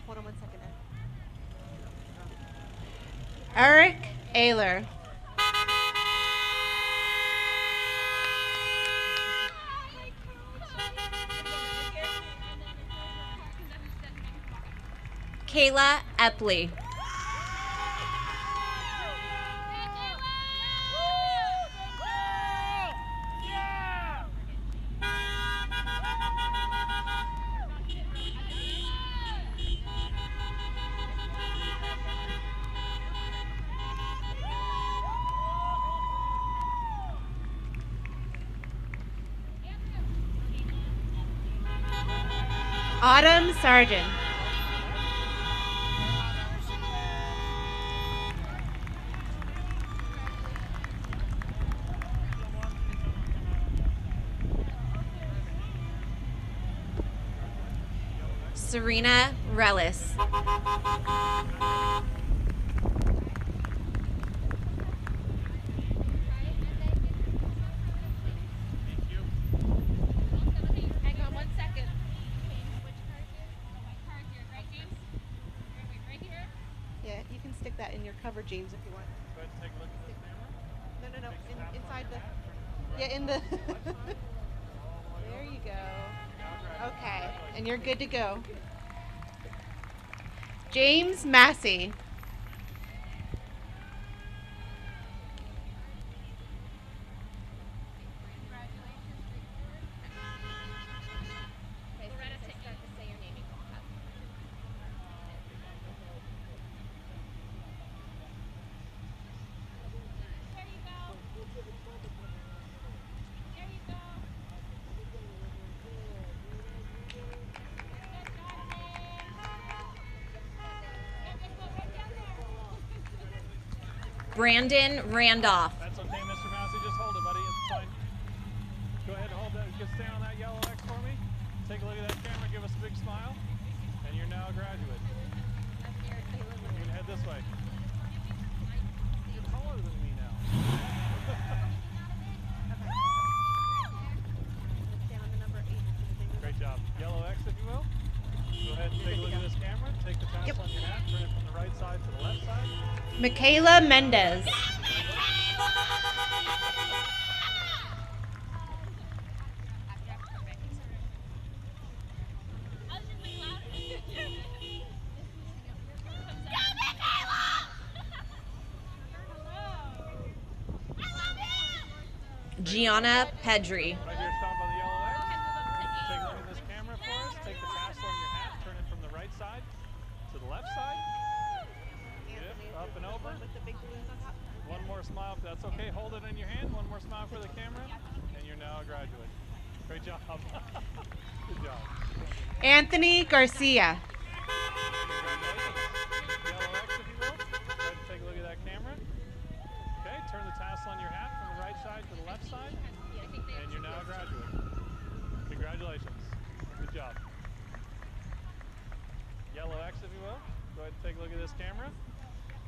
C: Hold on 1 second. Eric Ayler.
B: Kayla Epley.
C: Autumn Sargent.
B: Serena Relis.
C: Hang on 1 second. Yeah, you can stick that in your cover, James, if you want.
A: Go ahead and take a look at this camera.
C: No. Inside the. Yeah, in the. There you go. Okay, and you're good to go. James Massey.
B: Brandon Randolph.
A: That's okay, Mr. Massey. Just hold it, buddy. It's fine. Go ahead and hold that. Just stay on that yellow X for me. Take a look at that camera. Give us a big smile. And you're now a graduate. You can head this way. You're taller than me now. Great job. Yellow X, if you will. Go ahead and take a look at this camera. Take the tassel on your hat. Turn it from the right side to the left side.
C: Michaela Mendez.
B: Gianna Pedri.
A: Right here, stop on the yellow X. Take a look at this camera for us. Take the tassel on your hat. Turn it from the right side to the left side. Yep, up and over. One more smile if that's okay. Hold it in your hand. One more smile for the camera. And you're now a graduate. Great job. Good job.
C: Anthony Garcia.
A: Yellow X, if you will. Go ahead and take a look at that camera. Okay, turn the tassel on your hat from the right side to the left side. And you're now a graduate. Congratulations. Good job. Yellow X, if you will. Go ahead and take a look at this camera.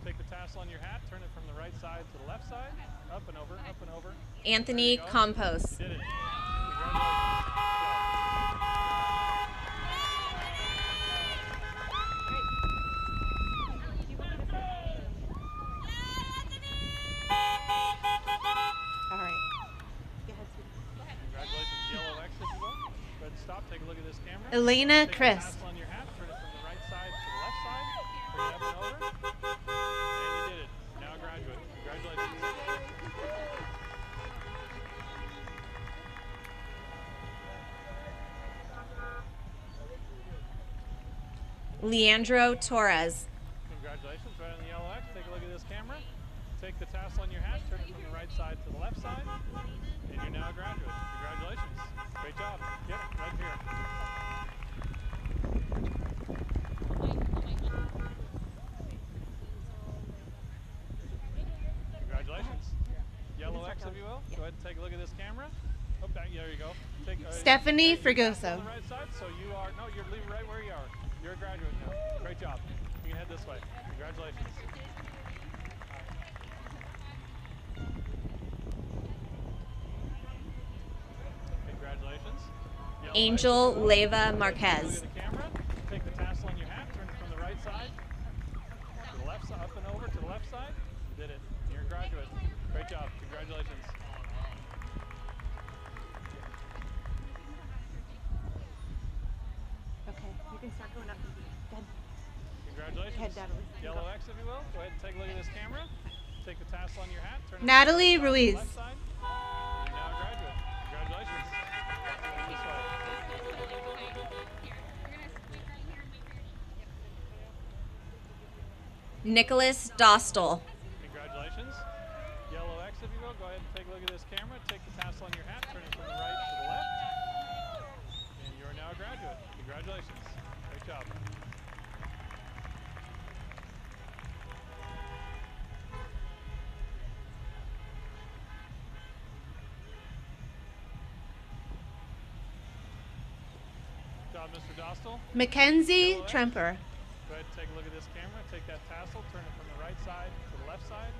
A: Take the tassel on your hat, turn it from the right side to the left side, up and over, up and over.
B: Anthony Campos.
A: You did it. Congratulations.
C: All right.
A: Congratulations. Yellow X, if you will. Go ahead and stop. Take a look at this camera.
C: Elena
A: Take
C: Chris.
A: the tassel on your hat, turn it from the right side to the left side, bring it up and over. And you did it. Now a graduate. Congratulations.
B: Leandro Torres.
A: Congratulations. Right on the yellow X. Take a look at this camera. Take the tassel on your hat, turn it from the right side to the left side, and you're now a graduate. Congratulations. Great job. Yep, right here. Congratulations. Yellow X, if you will. Go ahead and take a look at this camera. Oh, there you go. Take,
C: Stephanie
A: take the tassel
C: Fregoso.
A: on the right side, so you are, no, you're leaving right where you are. You're a graduate now. Great job. You can head this way. Congratulations. Congratulations. Yellow
B: Angel
A: X,
B: Leva
A: look
B: Marquez.
A: at the camera. Take the tassel on your hat, turn it from the right side to the left side, up and over to the left side. You did it. You're a graduate. Great job. Congratulations.
C: Okay, you can start going up. Go ahead.
A: Congratulations.
C: Head down.
A: Yellow X, if you will. Go ahead and take a look at this camera. Take the tassel on your hat. Turn it
C: Natalie
A: from the
C: Ruiz.
A: left side. You're now a graduate. Congratulations. This way.
B: Nicholas Dostal.
A: Congratulations. Yellow X, if you will. Go ahead and take a look at this camera. Take the tassel on your hat. Turn it from the right to the left. And you are now a graduate. Congratulations. Great job. Good job, Mr. Dostal.
C: Mackenzie Tremper.
A: Go ahead and take a look at this camera. Take that tassel, turn it from the right side to the left side,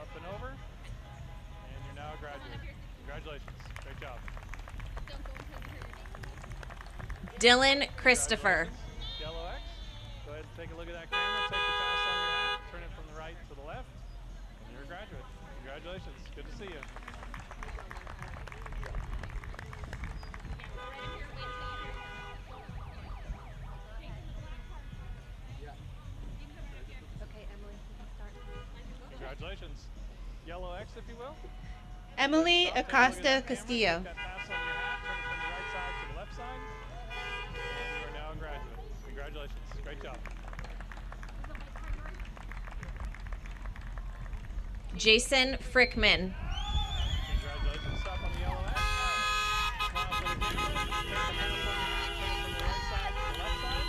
A: up and over, and you're now a graduate. Congratulations. Great job.
B: Dylan Christopher.
A: Yellow X. Go ahead and take a look at that camera. Take the tassel on your hat, turn it from the right to the left, and you're a graduate. Congratulations. Good to see you.
C: Okay, Emily, you can start.
A: Congratulations. Yellow X, if you will.
C: Emily
A: Take a look at
C: Acosta
A: that camera,
C: Castillo.
A: Take that tassel on your hat, turn it from the right side to the left side, and you are now a graduate. Congratulations. Great job.
B: Jason Frickman.
A: Congratulations. Stop on the yellow X. Smile for the camera. Take the tassel on your hat, turn it from the right side to the left side,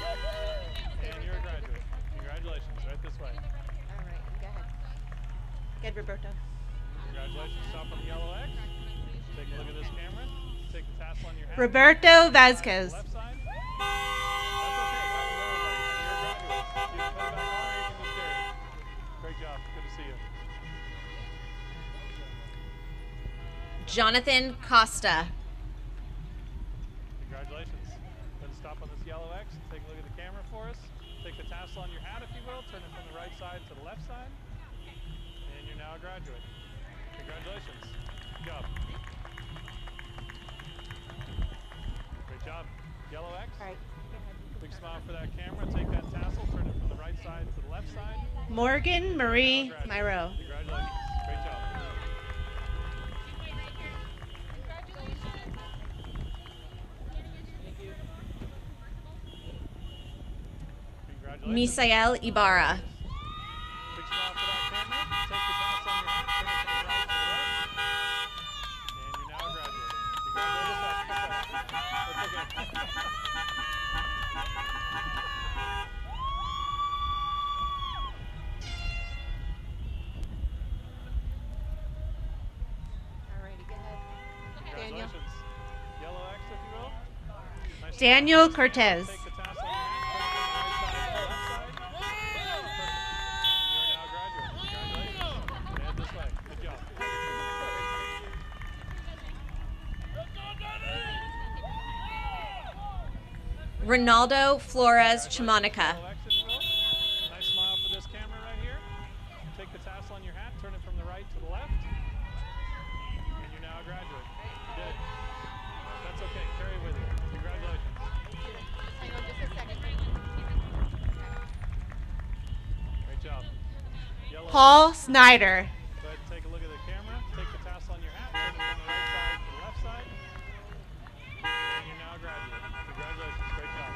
A: and you're a graduate. Congratulations. Right this way.
C: All right, go ahead. Good, Roberto.
A: Congratulations. Stop on the yellow X. Take a look at this camera. Take the tassel on your hat.
C: Roberto Vasquez.
A: Left side. That's okay. That was everybody. You're a graduate. You can put it back on or you can just carry it. Great job. Good to see you.
B: Jonathan Costa.
A: Congratulations. Then stop on this yellow X. Take a look at the camera for us. Take the tassel on your hat, if you will. Turn it from the right side to the left side. And you're now a graduate. Congratulations. Good job. Great job. Yellow X. All right. Big smile for that camera. Take that tassel. Turn it from the right side to the left side.
C: Morgan Marie Myro.
A: Congratulations. Great job.
B: Misael Ibarra.
A: Big smile for that camera. Take the tassel on your hat, turn it from the right to the left. And you're now a graduate. Congratulations. That's okay.
C: Alrighty, go ahead. Daniel.
A: Congratulations. Yellow X, if you will. Nice
C: Daniel Cortez.
A: Take the tassel on your hat, turn it from the right side to the left side. And you're now a graduate. Congratulations. And this way. Good job.
B: Ronaldo Flores Chamanica.
A: Yellow X, if you will. Nice smile for this camera right here. Take the tassel on your hat, turn it from the right to the left. And you're now a graduate. You did. That's okay. Carry it with you. Congratulations.
C: Hang on just a second.
A: Great job. Yellow
C: Paul Snyder.
A: Go ahead and take a look at the camera. Take the tassel on your hat, turn it from the right side to the left side. And you're now a graduate. Congratulations. Great job.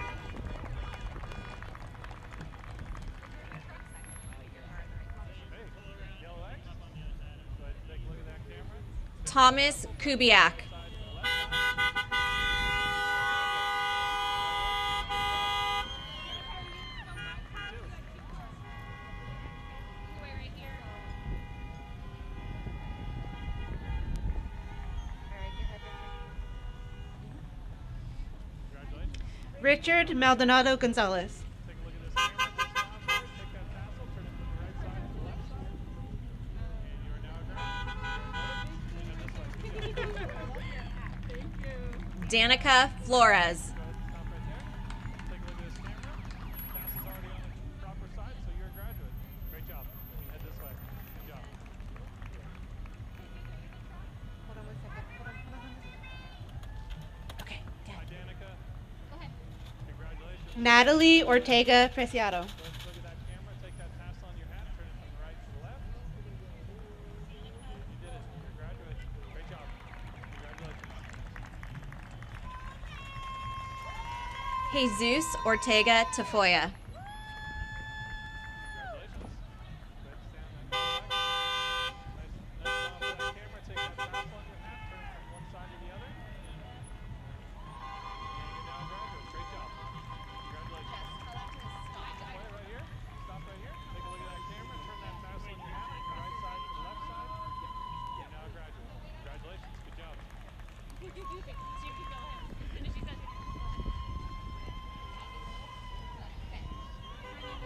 A: Hey, yellow X. Go ahead and take a look at that camera.
B: Thomas Kubiak.
C: Richard Maldonado Gonzalez.
A: Take a look at this camera. Big smile for it. Take that tassel, turn it from the right side to the left side. And you are now a graduate. Congratulations.
B: Danica Flores.
A: Stop right there. Take a look at this camera. Tassel's already on the proper side, so you're a graduate. Great job. You can head this way. Good job.
C: Hold on one second. Hold on. Okay,
A: Hi, Danica.
C: Go ahead.
A: Congratulations.
C: Natalie Ortega Preciado.
A: Let's look at that camera. Take that tassel on your hat. Turn it from the right to the left. You did it. You're a graduate. Great job. Congratulations.
B: Jesus Ortega Tafoya.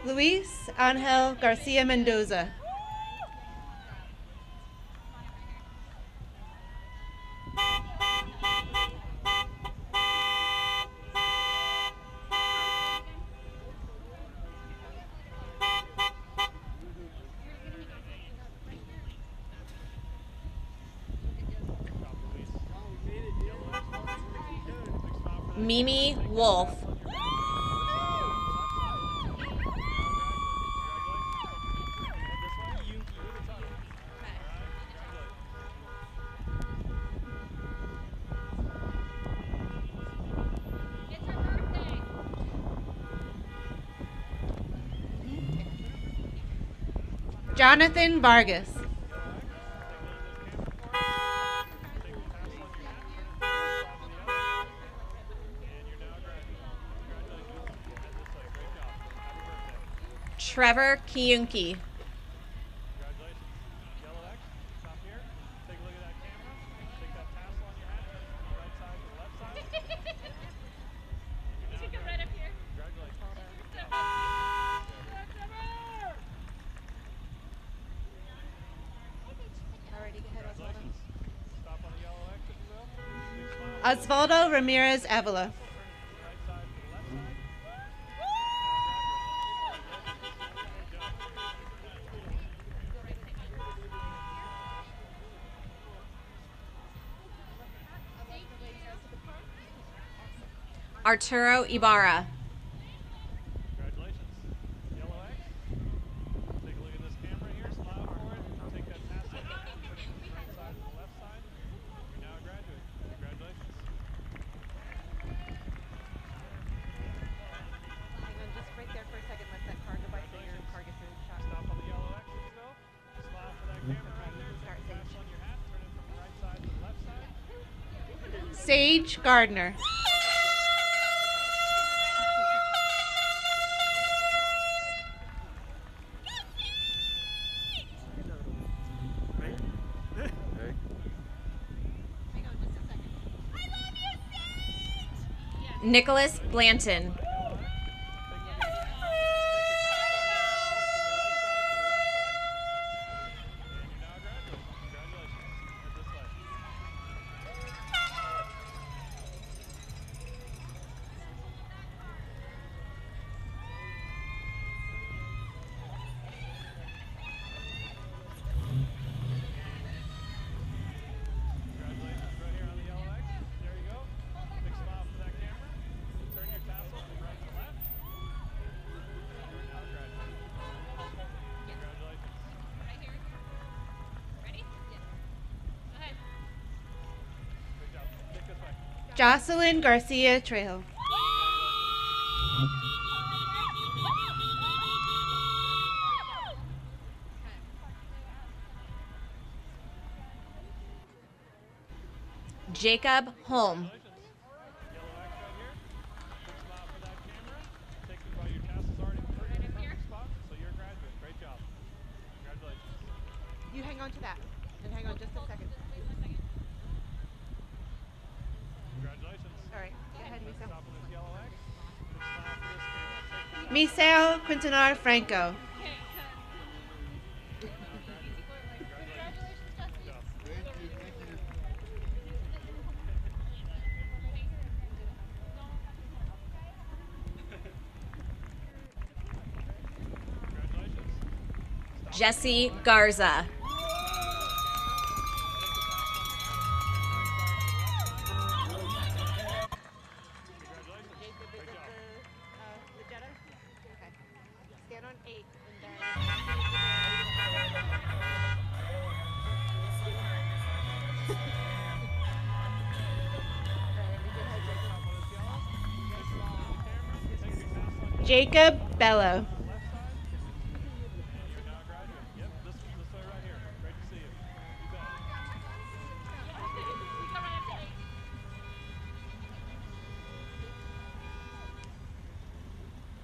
C: Luis Angel Garcia Mendoza.
B: Mimi Wolf.
C: Jonathan Vargas.
B: Trevor Kiyunki.
A: Congratulations. Yellow
C: Osvaldo Ramirez Avila.
B: Arturo Ibarra.
A: Congratulations. Yellow X. Take a look at this camera here. Smile for it. Take that tassel. Turn it from the right side to the left side. You're now a graduate. Congratulations.
C: Hang on just right there for a second. Let that car go by so your car gets in shot.
A: Stop on the yellow X. Let's go. Smile for that camera right there. Take the tassel on your hat. Turn it from the right side to the left side.
C: Sage Gardner.
B: Nicholas Blanton.
C: Jocelyn Garcia Trejo.
B: Jacob Holm.
C: You hang on to that. And hang on just a second.
A: Congratulations.
C: All right. Go ahead, Misael.
A: Stop on this yellow X. Smile for this camera.
C: Misael Quintanar Franco.
B: Jesse Garza.
C: Stand on 8 and then Jacob Bello.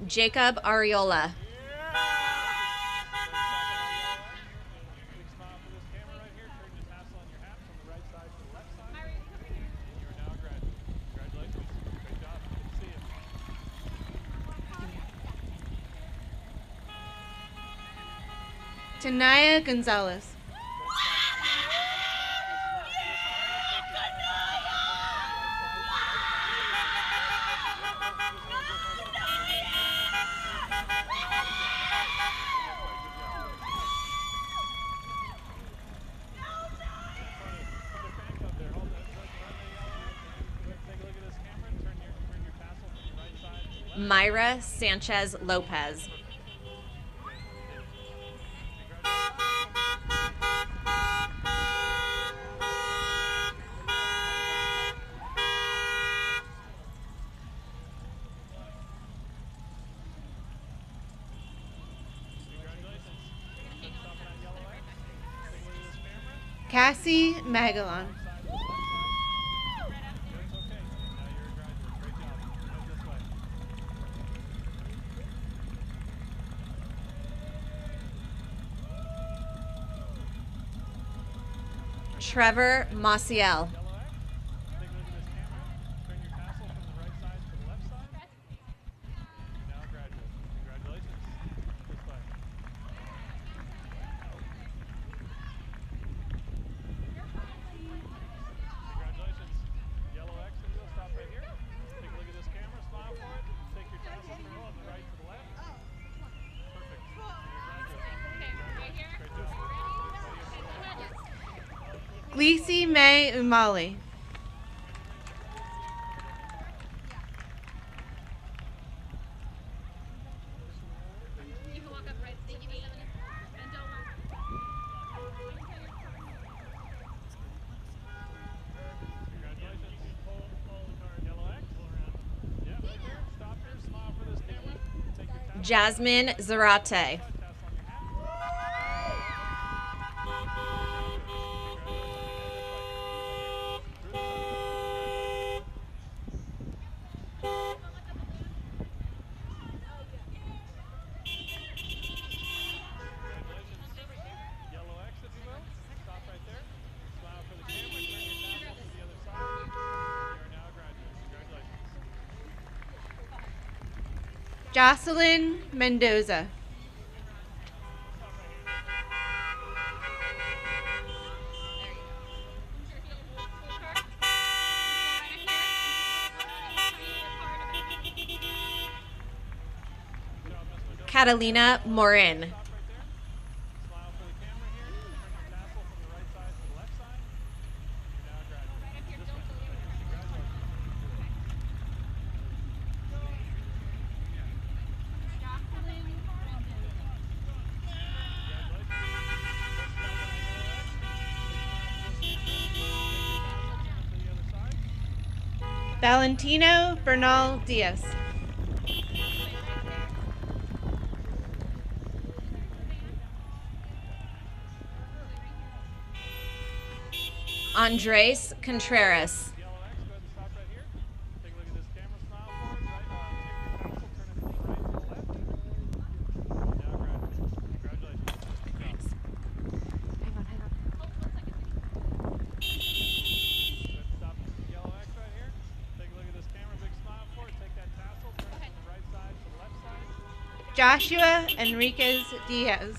B: Jacob Ariola.
C: Tanaya Gonzalez.
B: Myra Sanchez Lopez.
C: Cassie Magalon.
B: Trevor Maciel.
A: Yellow X.
C: Glisi May Umali.
B: Jasmine Zarate.
C: Jocelyn Mendoza.
B: Catalina Morin.
C: Valentino Bernal Diaz.
B: Andres Contreras.
C: Joshua Enriquez Diaz.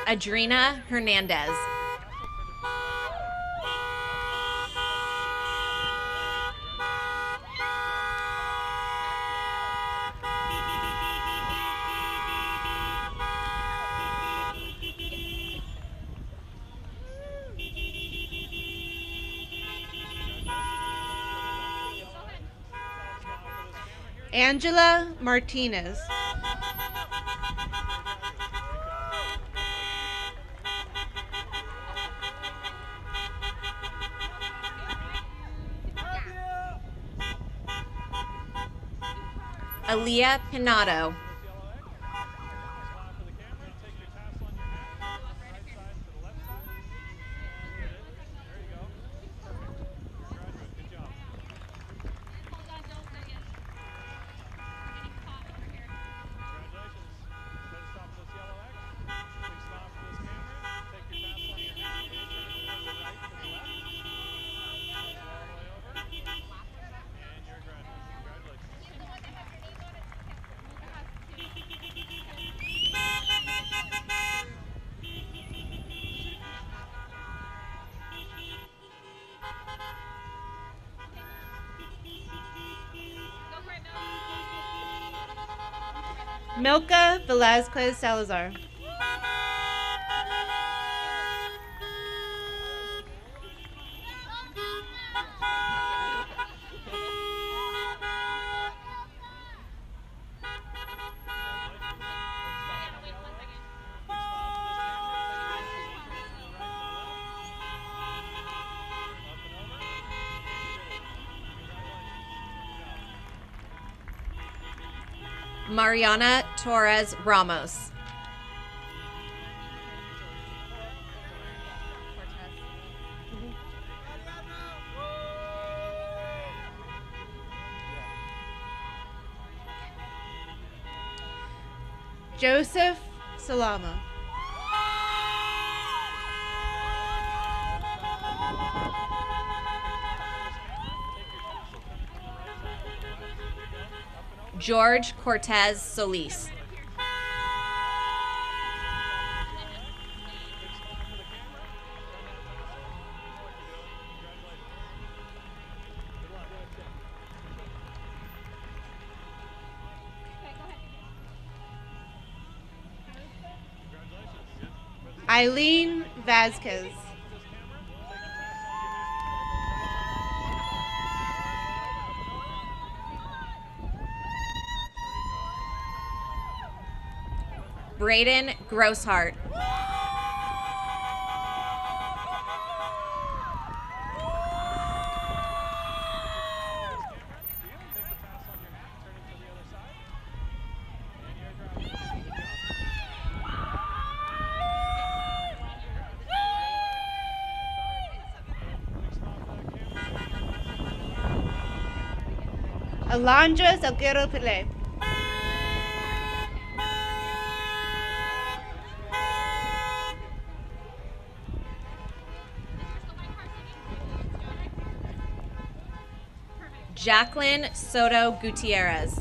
B: Adrina Hernandez.
C: Angela Martinez.
B: Aaliyah Pinato.
C: Milka Velazquez Salazar.
B: Mariana Torres Ramos.
C: Joseph Salama.
B: George Cortez Solis.
C: Eileen Vasquez.
B: Braden Grosshart.
C: Alondra Salguero Pile.
B: Jacqueline Soto Gutierrez.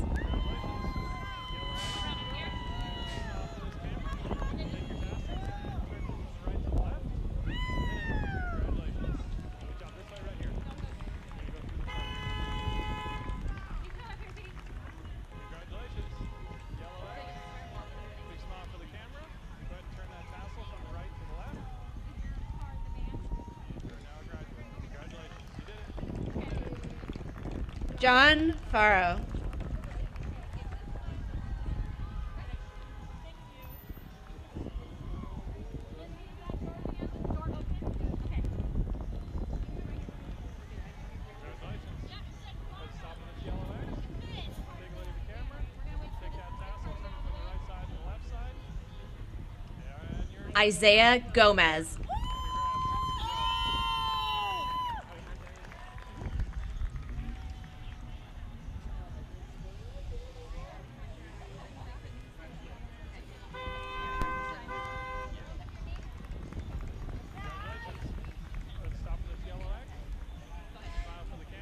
C: John Faro.
B: Isaiah Gomez.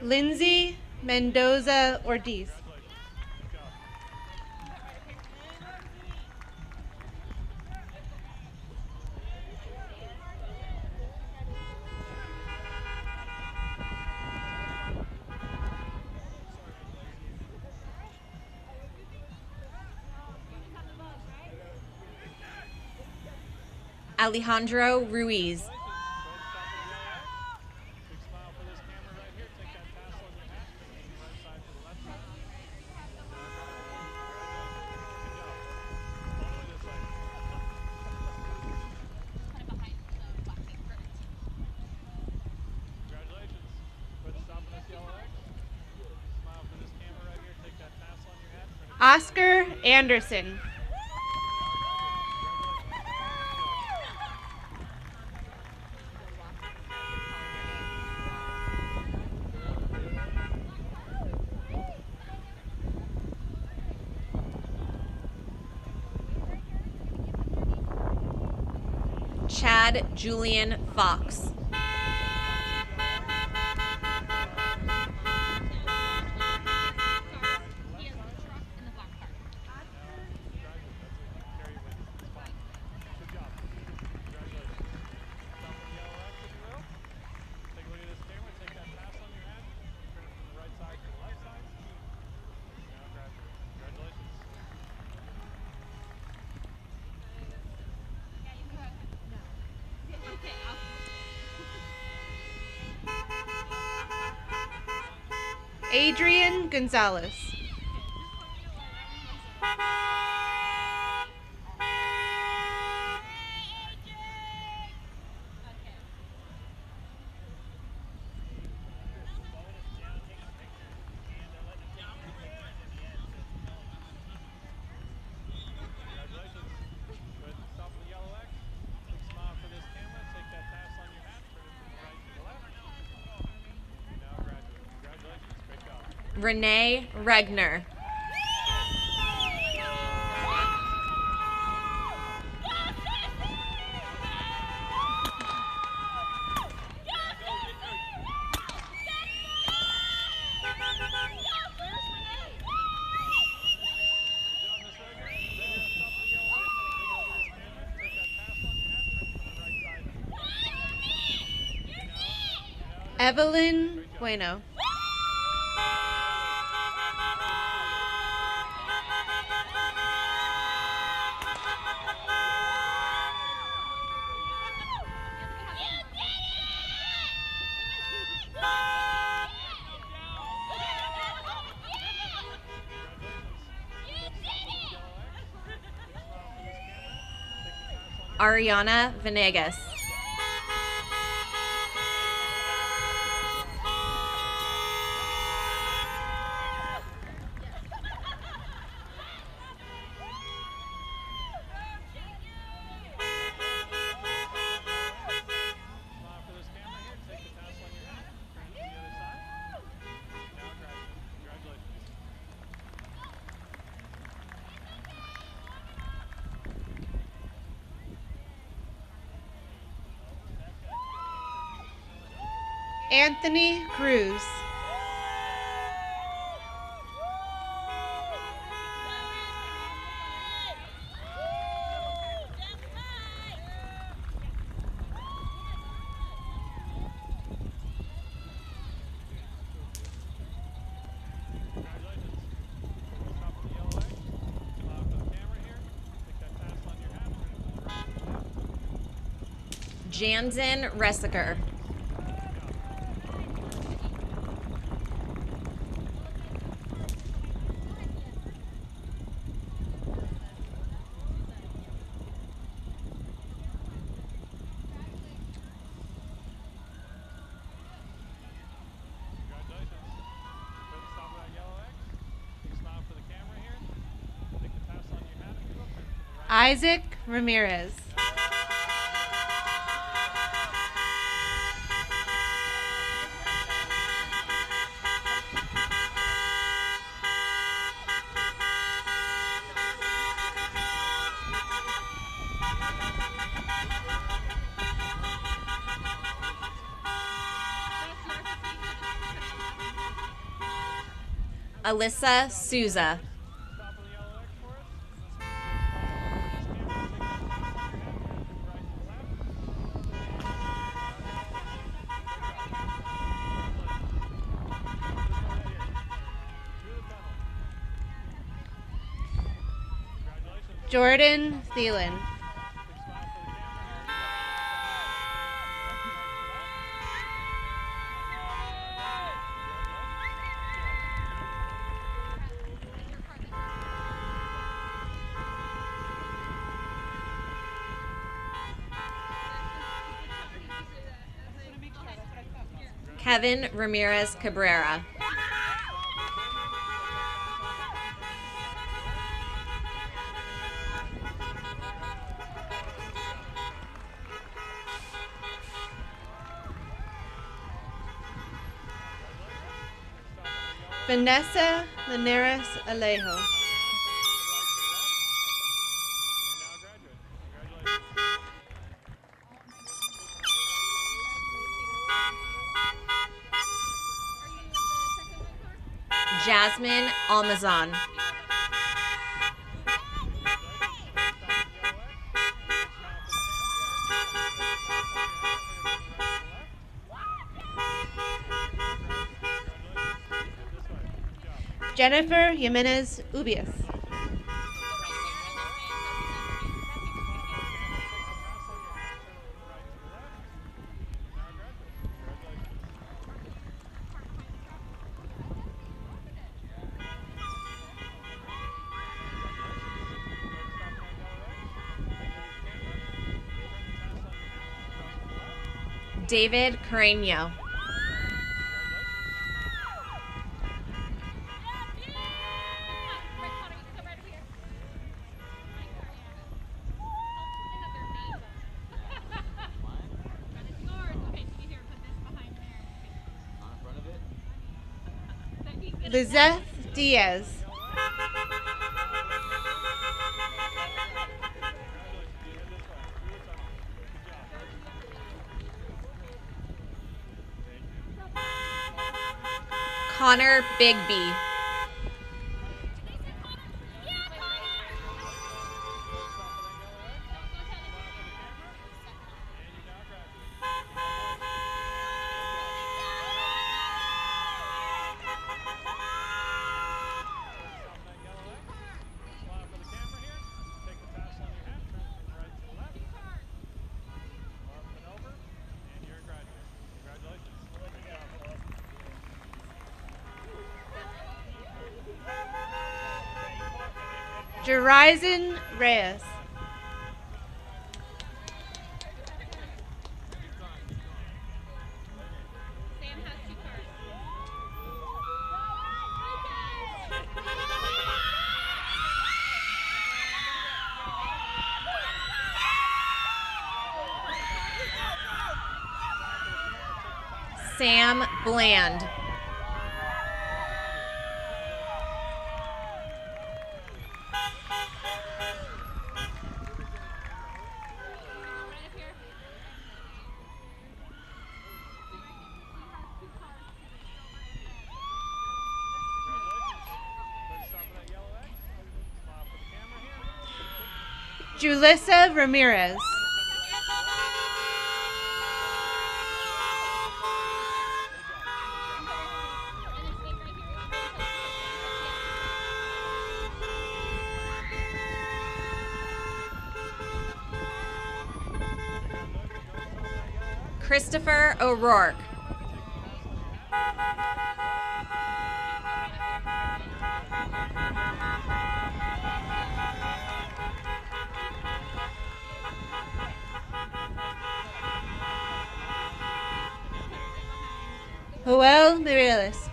C: Lindsay Mendoza Ortiz.
B: Alejandro Ruiz.
C: Oscar Anderson.
B: Chad Julian Fox.
C: Adrian Gonzalez.
B: Renee Regner.
C: Evelyn Bueno.
B: Ariana Venegas.
C: Anthony Cruz.
B: Jansen Ressiker.
C: Isaac Ramirez.
B: Alyssa Souza.
C: Jordan Thielen.
B: Kevin Ramirez Cabrera.
C: Vanessa Linares Alejo.
B: Jasmine Almazan.
C: Jennifer Jimenez Ubias.
B: David Carreño.
C: Lizeth Diaz.
B: Connor Bigby.
C: Jerizon Reyes.
B: Sam Bland.
C: Julissa Ramirez.
B: Christopher O'Rourke.
C: Joel Mireles.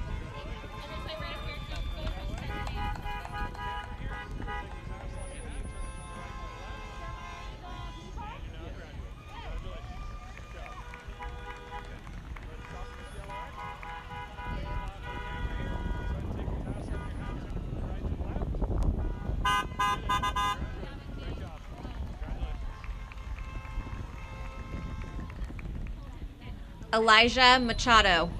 B: Elijah Machado.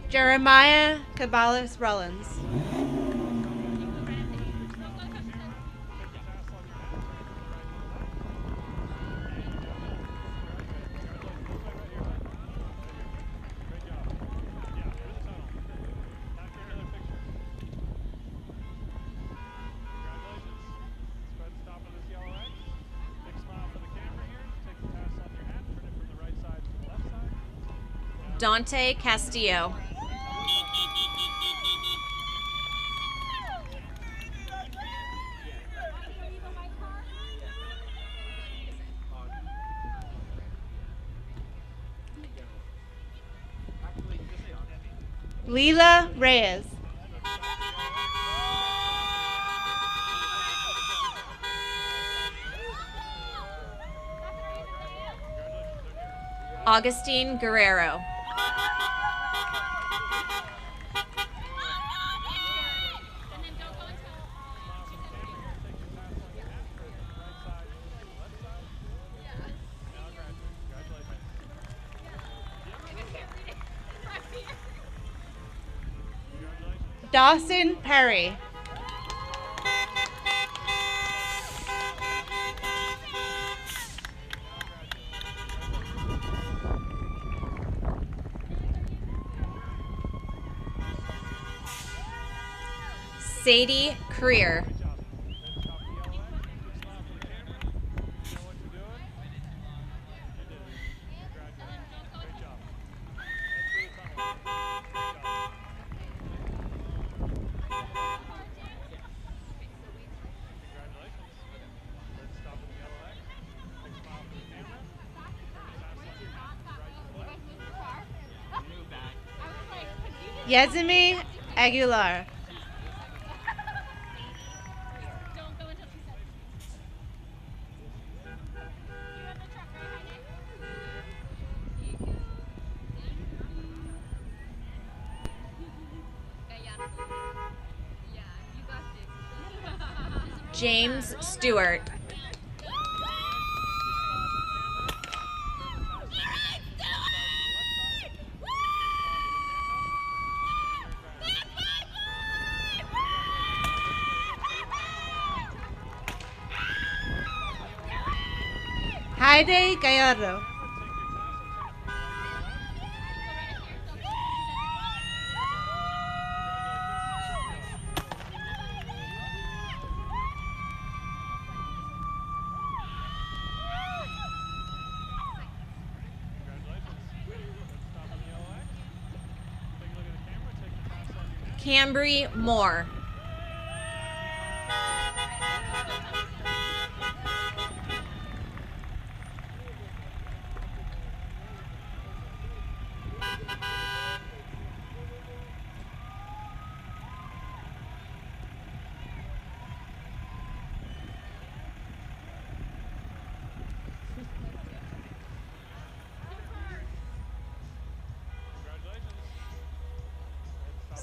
C: Jeremiah Cabales Rollins.
B: Dante Castillo.
C: Leila Reyes.
B: Augustine Guerrero.
C: Dawson Perry.
B: Sadie Creer.
C: Yezimi Aguilar.
B: James Stewart.
C: Heide Gallardo.
B: Cambry Moore.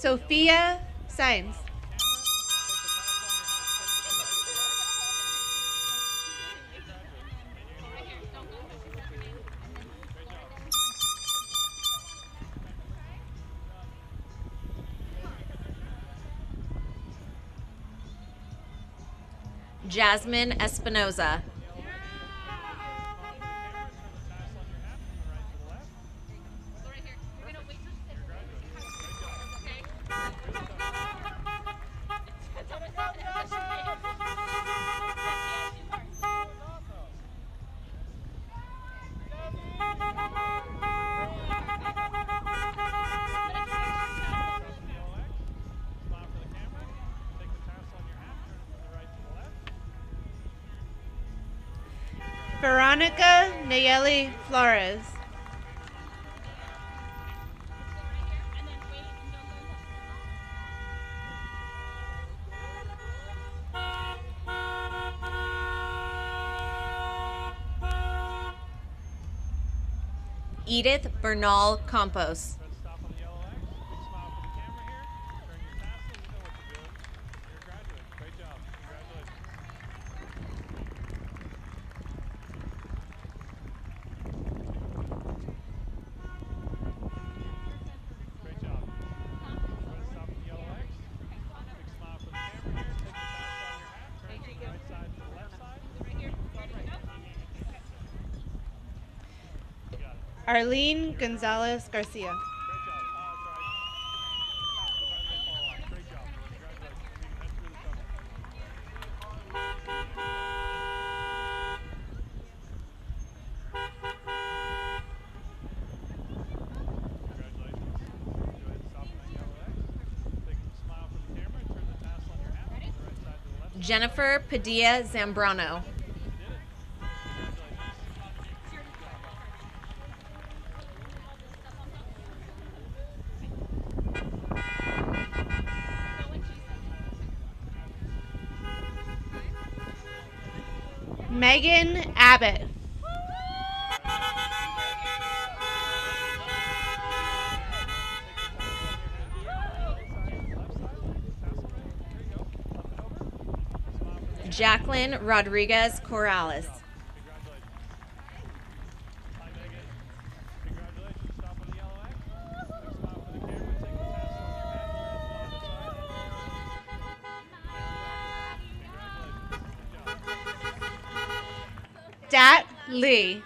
C: Sophia Sainz.
B: Jasmine Espinoza.
C: Veronica Nayeli Flores.
B: Edith Bernal Campos.
C: Arlene Gonzalez Garcia.
B: Jennifer Padilla Zambrano.
C: Megan Abbott.
B: Jacqueline Rodriguez Corrales.
C: Dat Lee.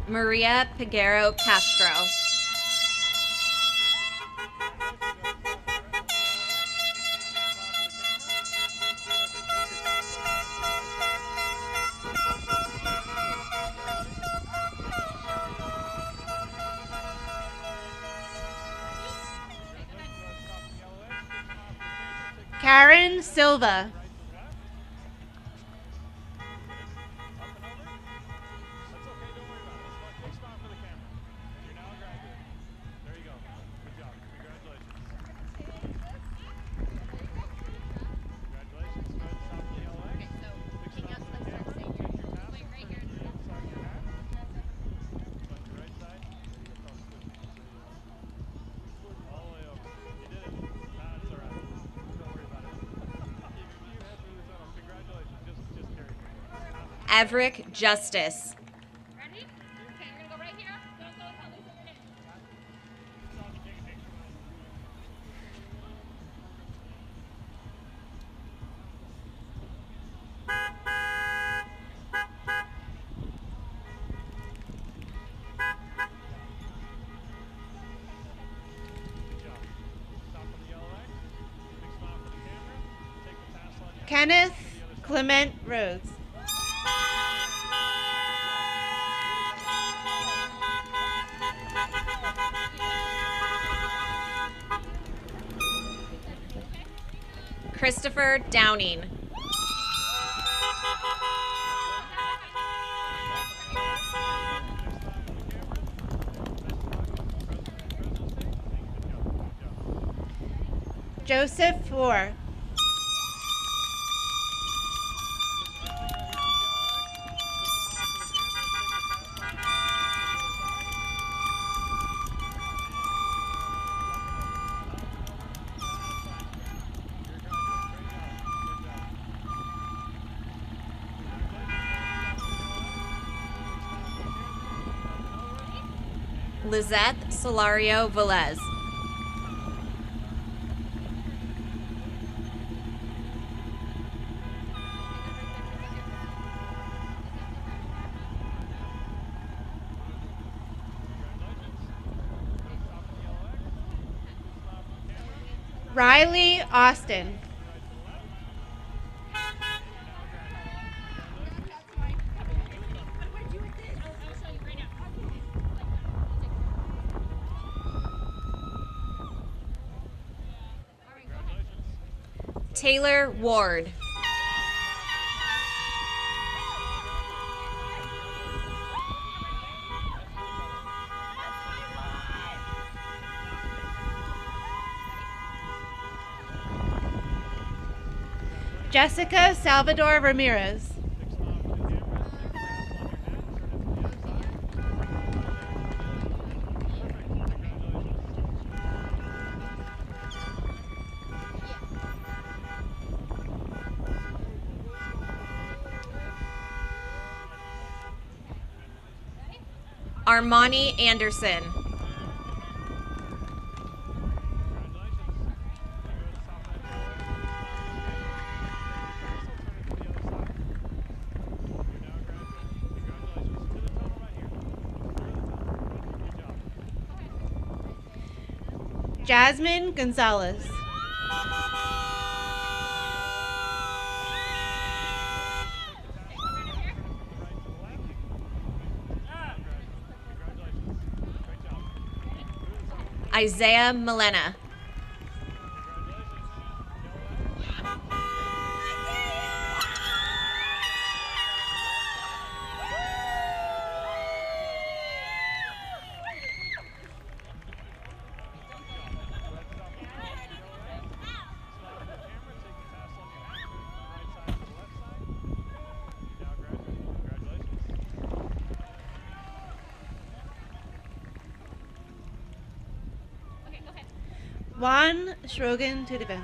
B: Maria Peguero Castro.
C: Karen Silva.
B: Everett Justice.
C: Kenneth Clement Rhodes.
B: Christopher Downing.
C: Joseph Orr.
B: Lizette Solario Velez.
C: Riley Austin.
B: Taylor Ward.
C: Jessica Salvador Ramirez.
B: Armani Anderson.
C: Jasmine Gonzalez.
B: Isaiah Milena.
C: Juan Schrogen Tudevin.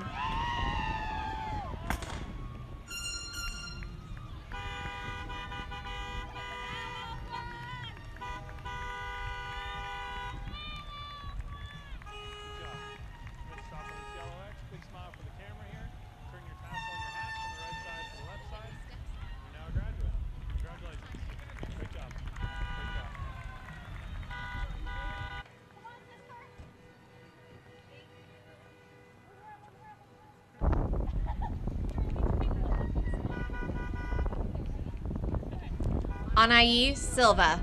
B: Anaí Silva.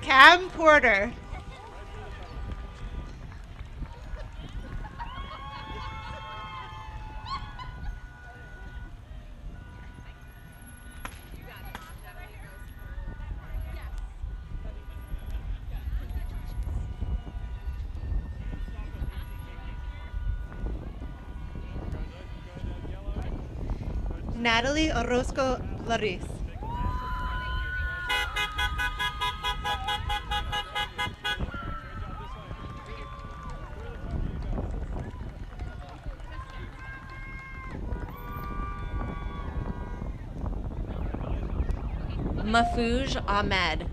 C: Cam Porter. Natalie Orozco Laris.
B: Mahfouz Ahmed.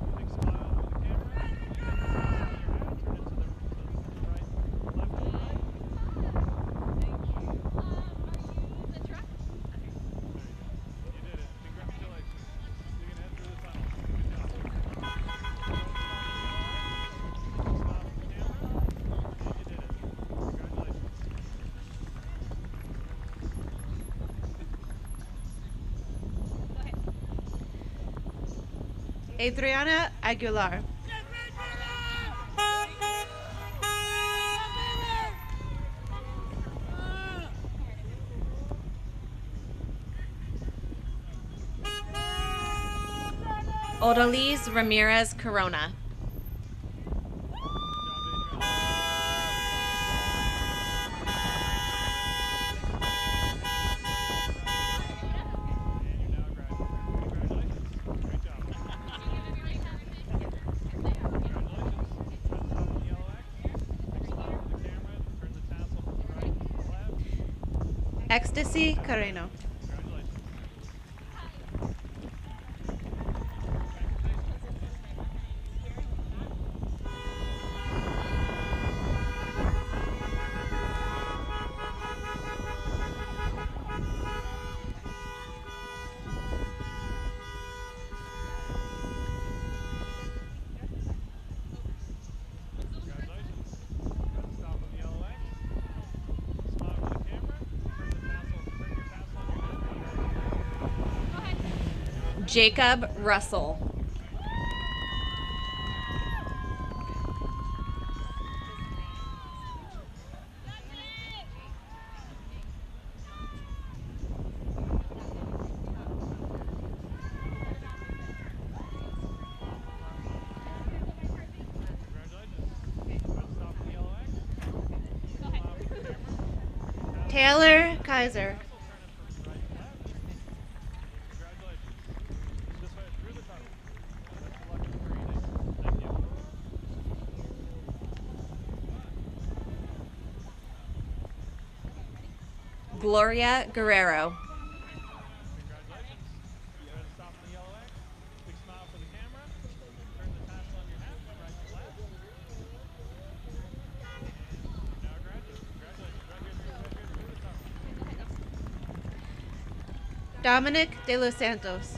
C: Adriana Aguilar.
B: Odalise Ramirez Corona.
C: Ecstasy Carreno.
B: Jacob Russell.
C: Taylor Kaiser.
B: Gloria Guerrero.
C: Dominic De Los Santos.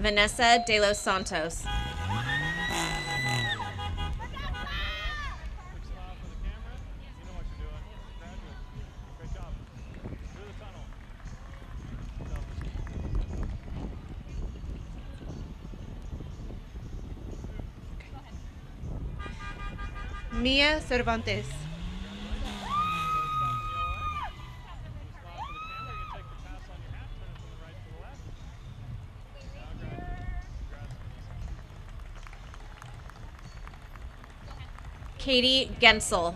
B: Vanessa De Los Santos.
C: Mia Cervantes.
B: Katie Gensel.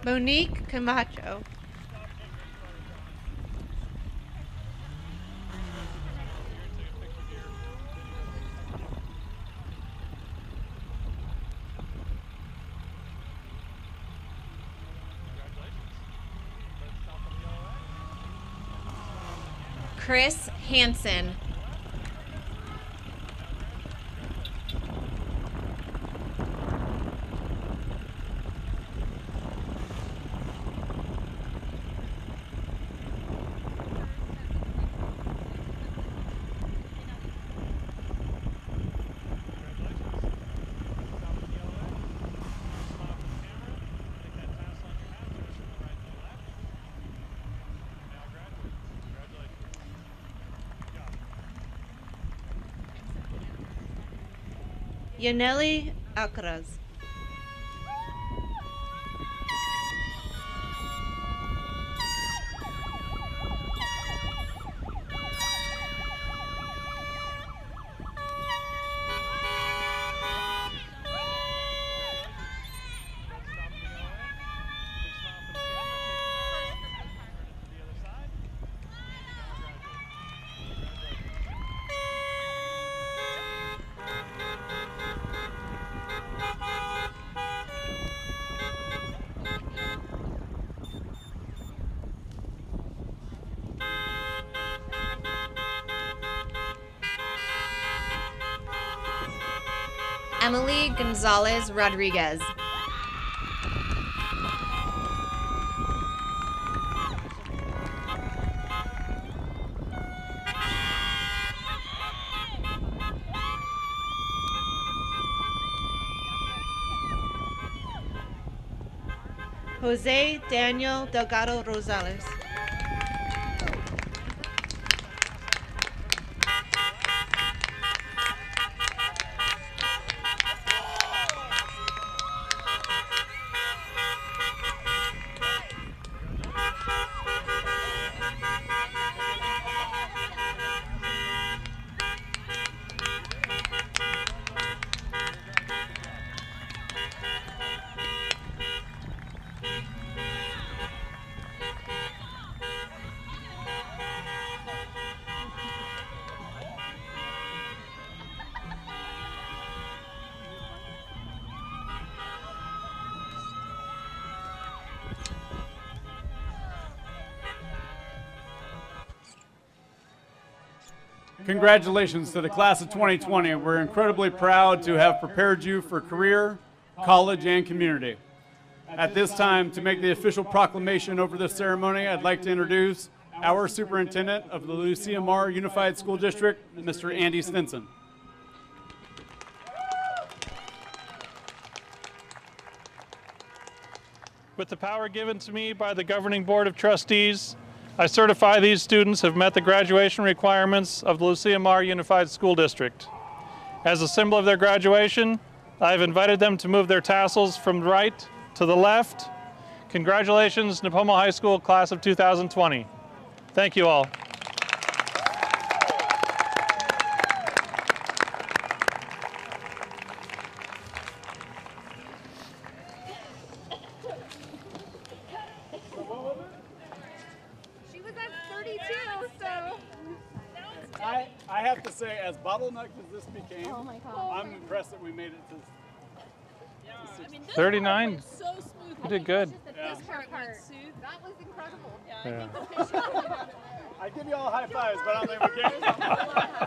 C: Monique Camacho.
B: Chris Hansen.
C: Yaneli Alcaraz.
B: Emily Gonzalez Rodriguez.
C: Jose Daniel Delgado Rosales.
K: Congratulations to the class of 2020. We're incredibly proud to have prepared you for career, college, and community. At this time, to make the official proclamation over this ceremony, I'd like to introduce our superintendent of the Lucia Mar Unified School District, Mr. Andy Stinson.
A: With the power given to me by the Governing Board of Trustees, I certify these students have met the graduation requirements of the Lucia Mar Unified School District. As a symbol of their graduation, I have invited them to move their tassels from right to the left. Congratulations, Nipomo High School Class of 2020. Thank you all.
K: I have to say, as bottlenecked as this became, I'm impressed that we made it to
A: 39.
D: So smooth.
A: You did good.
D: This part that was incredible.
A: Yeah.
K: I give you all high fives, but I don't think we can.